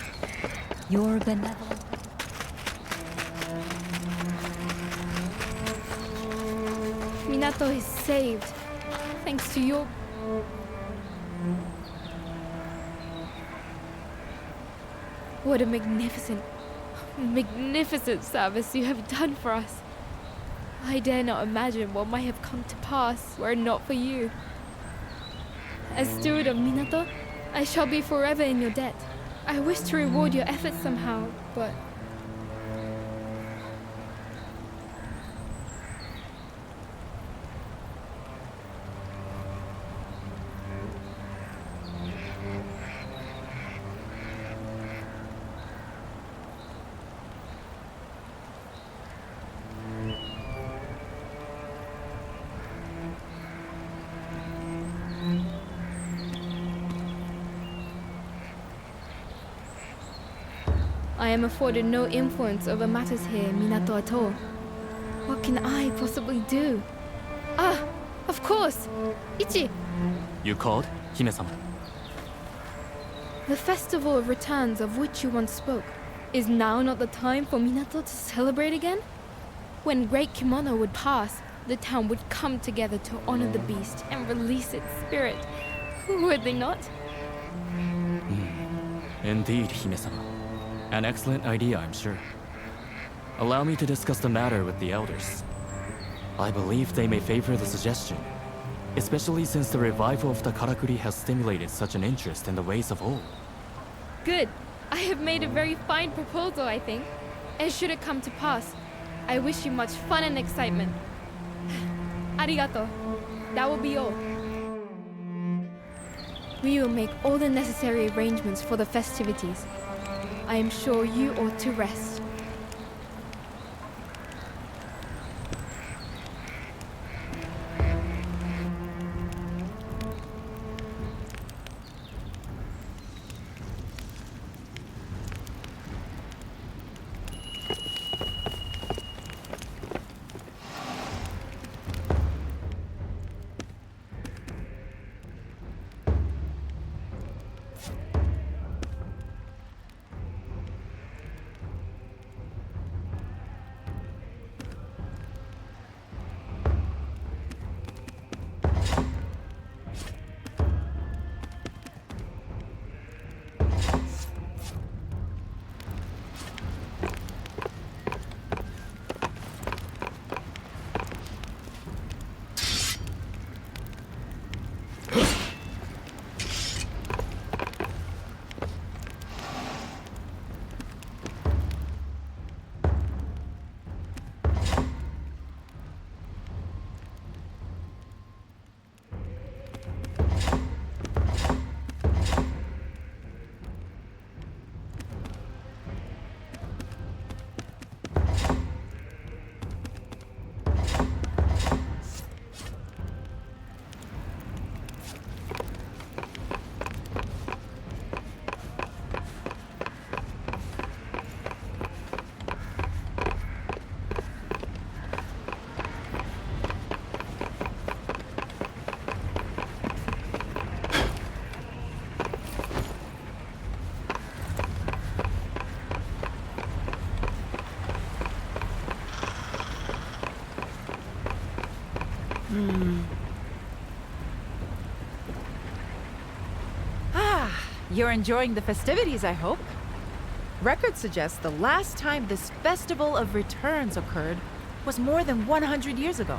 consolation. Your benevolent... Minato is saved. Thanks to your... What a magnificent service you have done for us. I dare not imagine what might have come to pass were it not for you. As steward of Minato, I shall be forever in your debt. I wish to reward your efforts somehow, but... I am afforded no influence over matters here in Minato at all. What can I possibly do? Ah, of course! Ichi! You called, Hime-sama? The Festival of Returns of which you once spoke. Is now not the time for Minato to celebrate again? When Great Kimono would pass, the town would come together to honor the beast and release its spirit. Would they not? Indeed, Hime-sama. An excellent idea, I'm sure. Allow me to discuss the matter with the elders. I believe they may favor the suggestion, especially since the revival of the Karakuri has stimulated such an interest in the ways of old. Good. I have made a very fine proposal, I think. And should it come to pass, I wish you much fun and excitement. Arigato. That will be all. We will make all the necessary arrangements for the festivities. I am sure you ought to rest. You're enjoying the festivities, I hope. Records suggest the last time this Festival of Returns occurred was more than 100 years ago.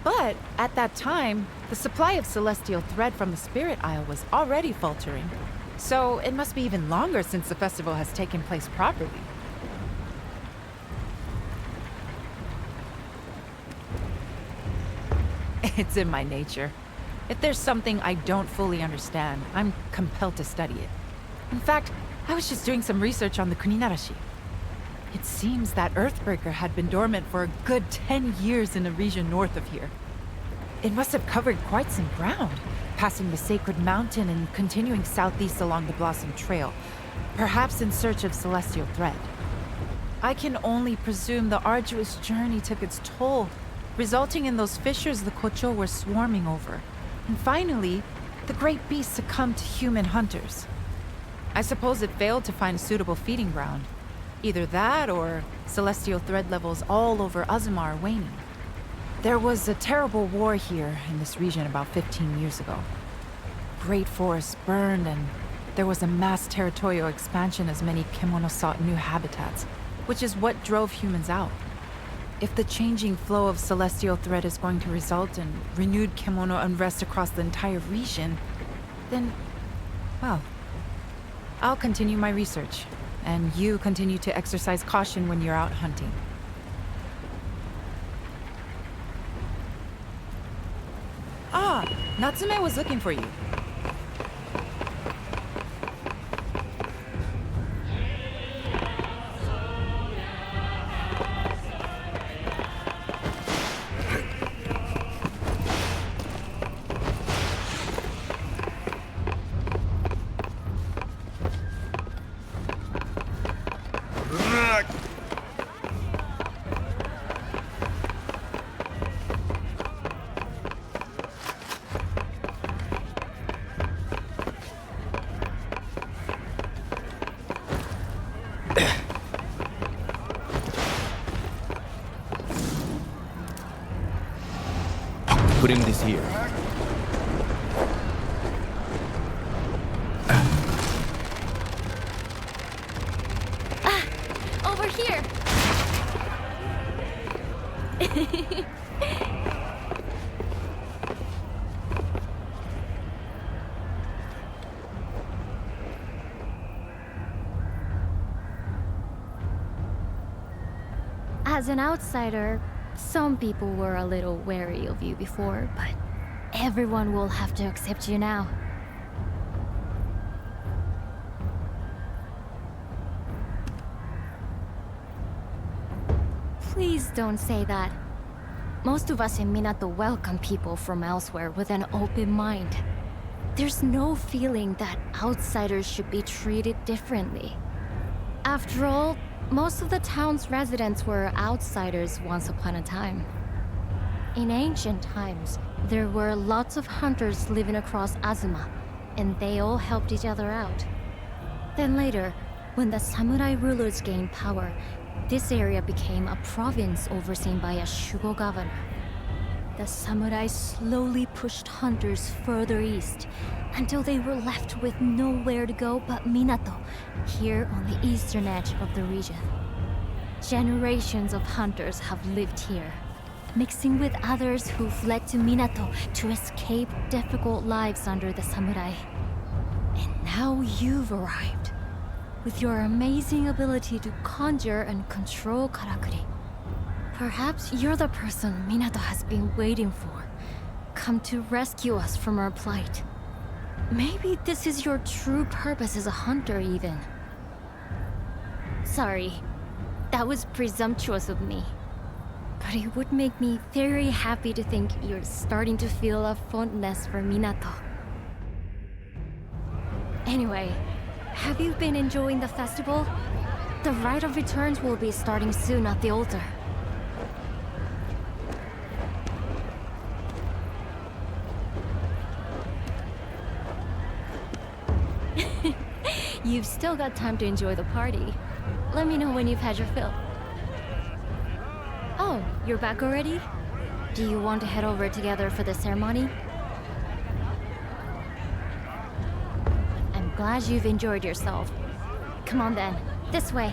But at that time, the supply of celestial thread from the Spirit Isle was already faltering. So it must be even longer since the festival has taken place properly. It's in my nature. If there's something I don't fully understand, I'm compelled to study it. In fact, I was just doing some research on the Kuninarashi. It seems that Earthbreaker had been dormant for a good 10 years in the region north of here. It must have covered quite some ground, passing the Sacred Mountain and continuing southeast along the Blossom Trail, perhaps in search of celestial thread. I can only presume the arduous journey took its toll, resulting in those fissures the Kocho were swarming over. And finally, the great beast succumbed to human hunters. I suppose it failed to find a suitable feeding ground. Either that or celestial thread levels all over Azuma are waning. There was a terrible war here in this region about 15 years ago. Great forests burned and there was a mass territorial expansion as many Kemono sought new habitats, which is what drove humans out. If the changing flow of celestial thread is going to result in renewed Kemono unrest across the entire region, then, well, I'll continue my research, and you continue to exercise caution when you're out hunting. Ah, Natsume was looking for you. Putting this here. Over here! As an outsider, some people were a little wary of you before, but everyone will have to accept you now. Please don't say that. Most of us in Minato welcome people from elsewhere with an open mind. There's no feeling that outsiders should be treated differently. After all, most of the town's residents were outsiders once upon a time. In ancient times, there were lots of hunters living across Azuma, and they all helped each other out. Then later, when the samurai rulers gained power, this area became a province overseen by a Shugo governor. The samurai slowly pushed hunters further east until they were left with nowhere to go but Minato, here on the eastern edge of the region. Generations of hunters have lived here, mixing with others who fled to Minato to escape difficult lives under the samurai. And now you've arrived, with your amazing ability to conjure and control karakuri. Perhaps you're the person Minato has been waiting for, come to rescue us from our plight. Maybe this is your true purpose as a hunter, even. Sorry, that was presumptuous of me. But it would make me very happy to think you're starting to feel a fondness for Minato. Anyway, have you been enjoying the festival? The Rite of Returns will be starting soon at the altar. You've still got time to enjoy the party. Let me know when you've had your fill. Oh, you're back already? Do you want to head over together for the ceremony? I'm glad you've enjoyed yourself. Come on then, this way.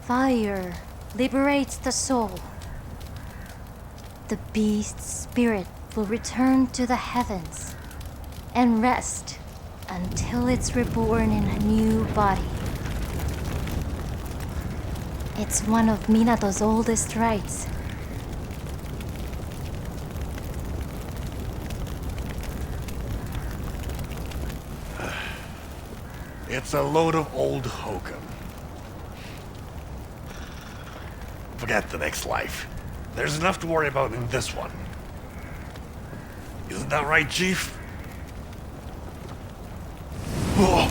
Fire liberates the soul. The beast's spirit will return to the heavens and rest until it's reborn in a new body. It's one of Minato's oldest rites. It's a load of old hokum. Forget the next life. There's enough to worry about in this one. Isn't that right, Chief? Oh.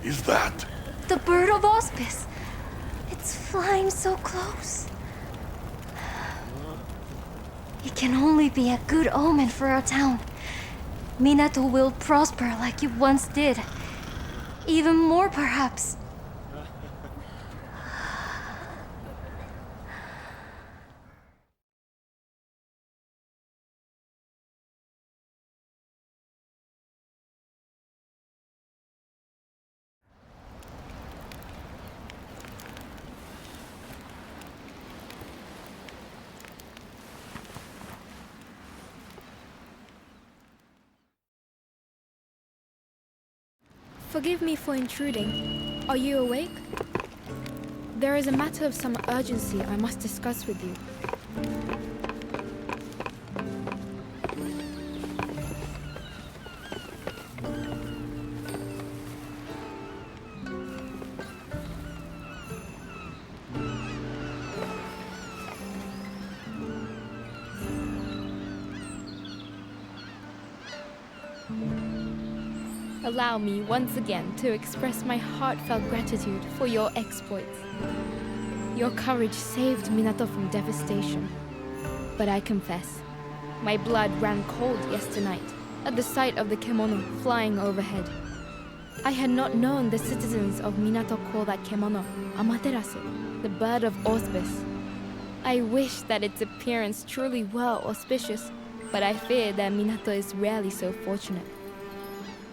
Is that? The bird of auspice. It's flying so close. It can only be a good omen for our town. Minato will prosper like it once did. Even more, perhaps. Forgive me for intruding. Are you awake? There is a matter of some urgency I must discuss with you. Allow me once again to express my heartfelt gratitude for your exploits. Your courage saved Minato from devastation. But I confess, my blood ran cold yesternight at the sight of the kemono flying overhead. I had not known the citizens of Minato call that kemono Amaterasu, the bird of auspice. I wish that its appearance truly were auspicious, but I fear that Minato is rarely so fortunate.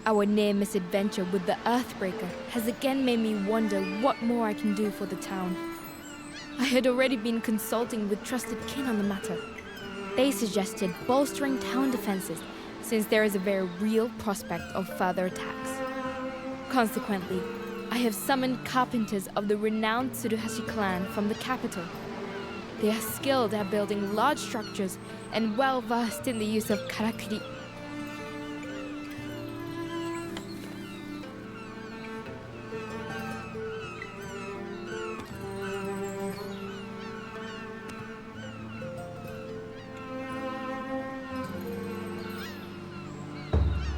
Our near misadventure with the Earthbreaker has again made me wonder what more I can do for the town. I had already been consulting with trusted kin on the matter. They suggested bolstering town defenses since there is a very real prospect of further attacks. Consequently, I have summoned carpenters of the renowned Tsuruhashi clan from the capital. They are skilled at building large structures and well versed in the use of karakuri.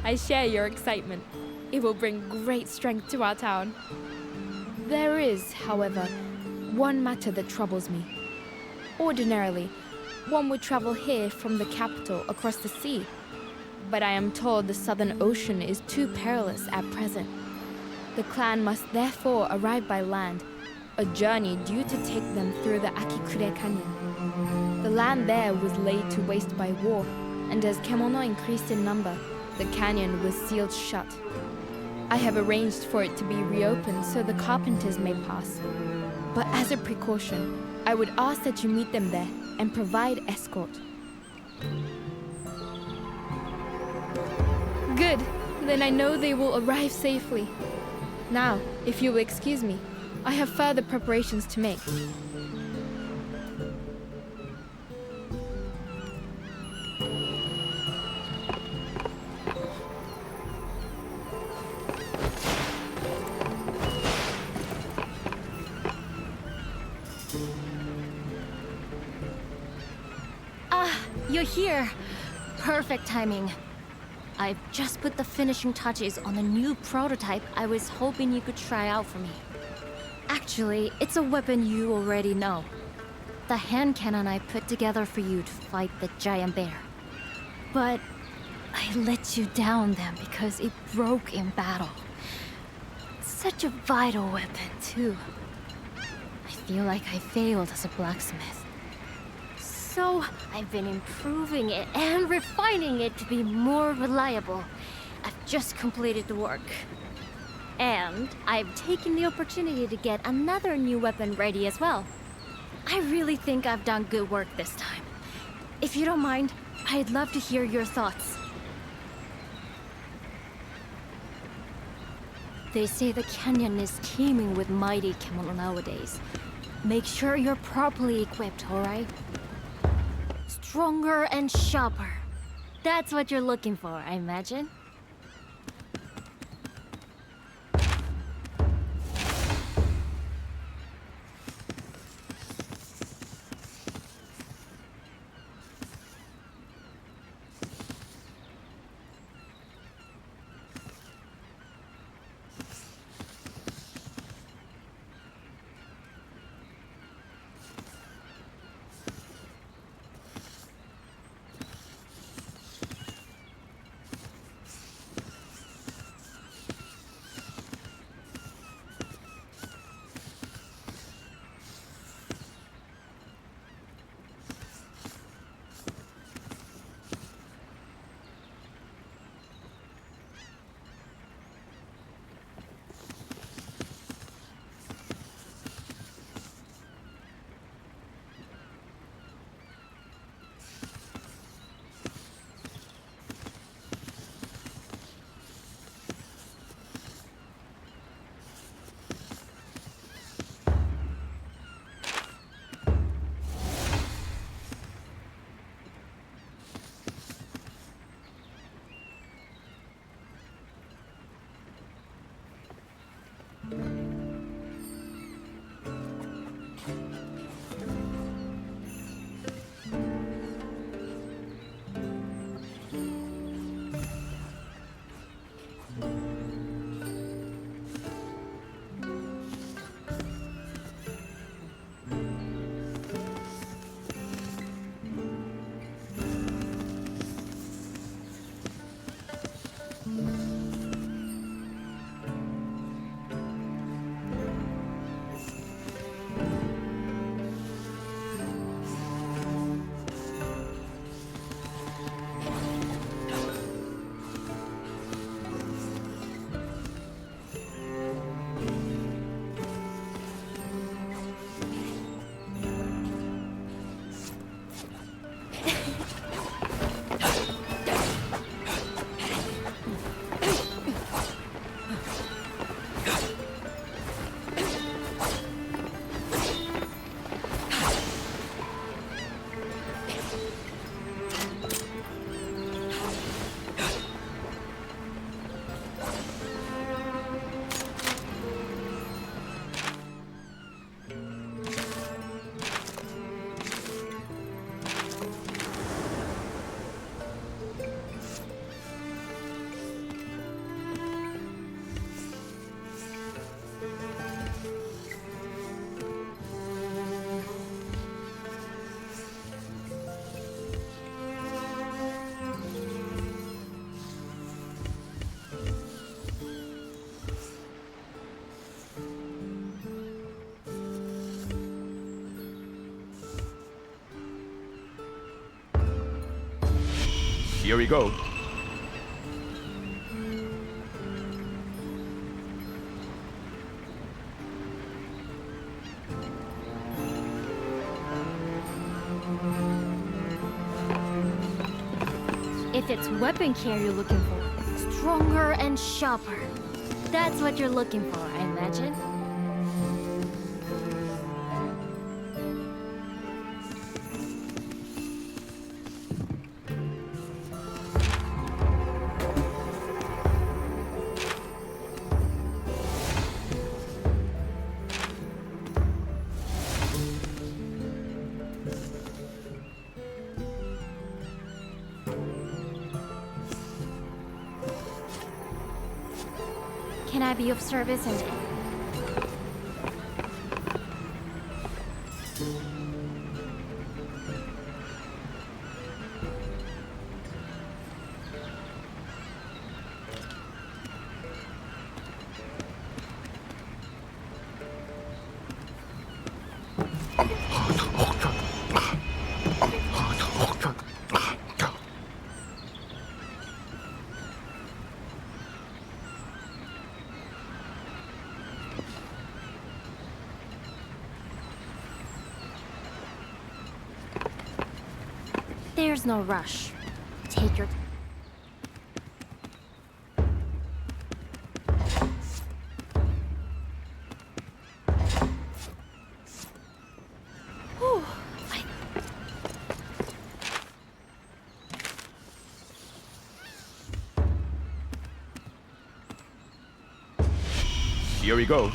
I share your excitement. It will bring great strength to our town. There is, however, one matter that troubles me. Ordinarily, one would travel here from the capital across the sea, but I am told the Southern Ocean is too perilous at present. The clan must therefore arrive by land, a journey due to take them through the Akikure Canyon. The land there was laid to waste by war, and as kemono increased in number, the canyon was sealed shut. I have arranged for it to be reopened so the carpenters may pass. But as a precaution, I would ask that you meet them there and provide escort. Good. Then I know they will arrive safely. Now, if you will excuse me, I have further preparations to make. You're here. Perfect timing. I've just put the finishing touches on a new prototype I was hoping you could try out for me. Actually, it's a weapon you already know. The hand cannon I put together for you to fight the giant bear. But I let you down then because it broke in battle. Such a vital weapon, too. I feel like I failed as a blacksmith. So I've been improving it and refining it to be more reliable. I've just completed the work. And I've taken the opportunity to get another new weapon ready as well. I really think I've done good work this time. If you don't mind, I'd love to hear your thoughts. They say the canyon is teeming with mighty kemono nowadays. Make sure you're properly equipped, alright? Stronger and sharper. That's what you're looking for, I imagine. Here we go. it's weapon care you're looking for. Stronger and sharper. That's what you're looking for, I imagine. Can I be of service and... There's no rush. Take your... Whew, Here we go.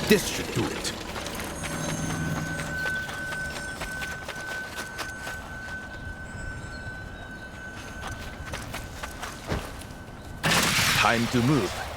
This should do it. Time to move.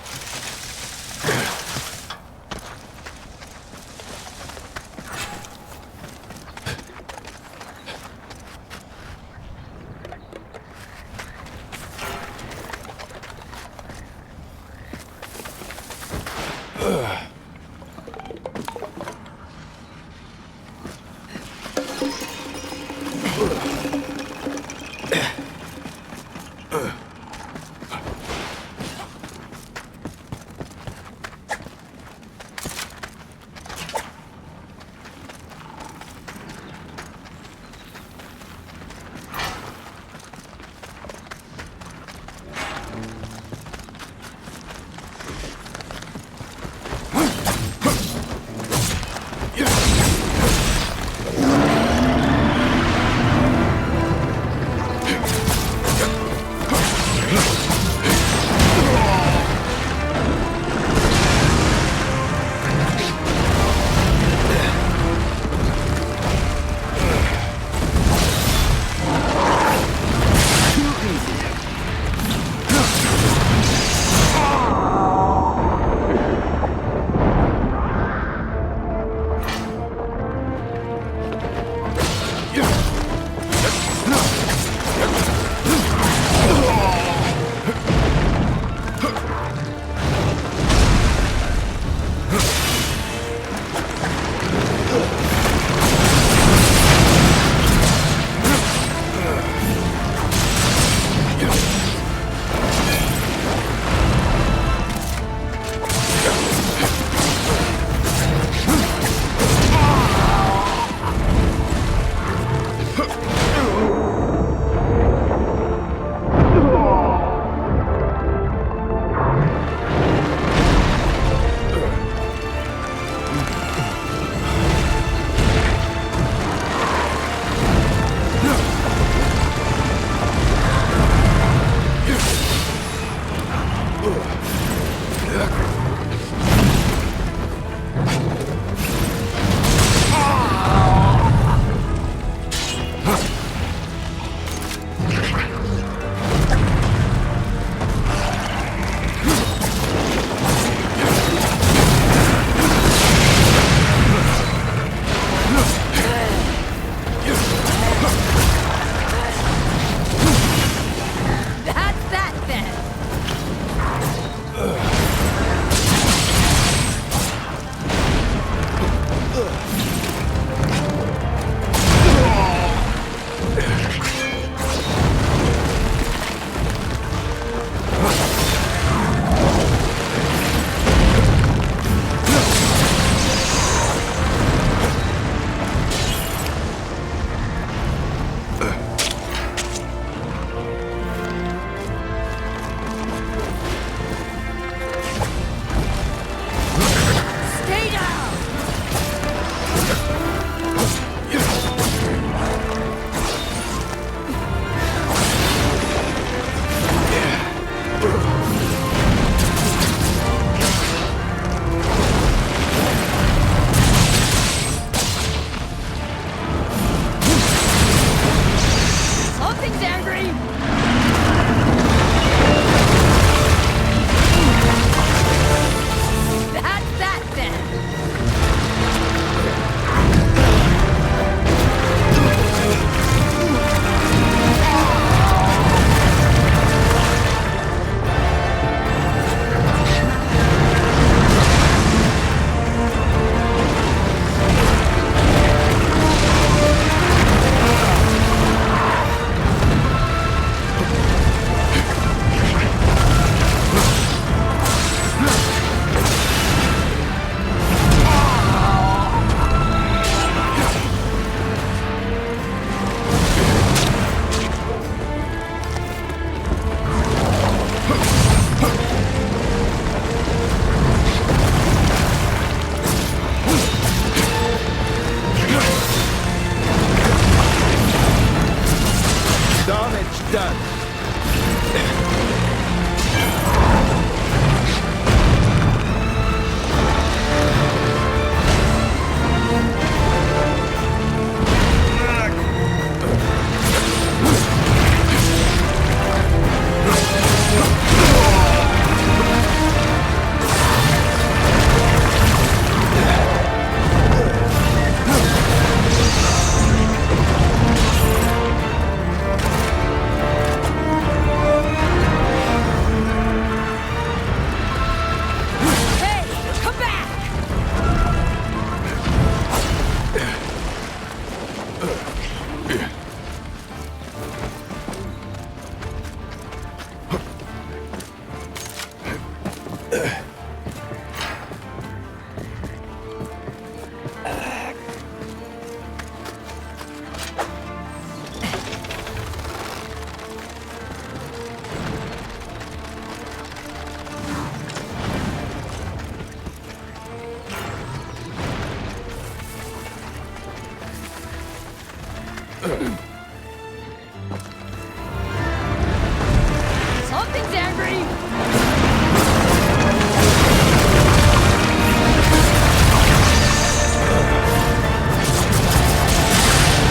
Something's angry!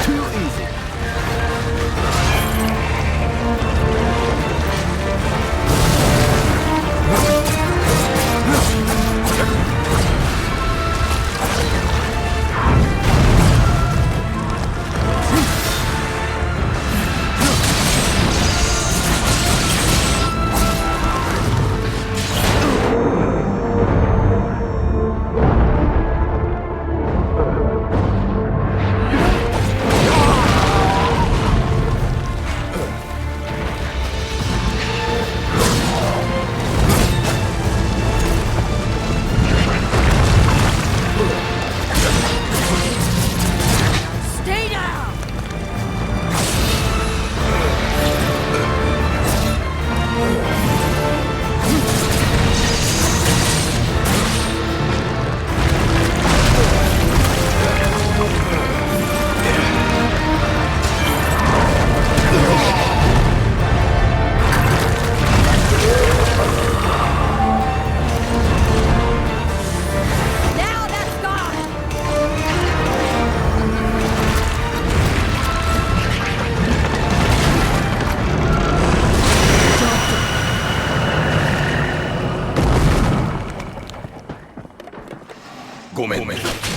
Too easy. Stay down! Now that's gone! Gomen.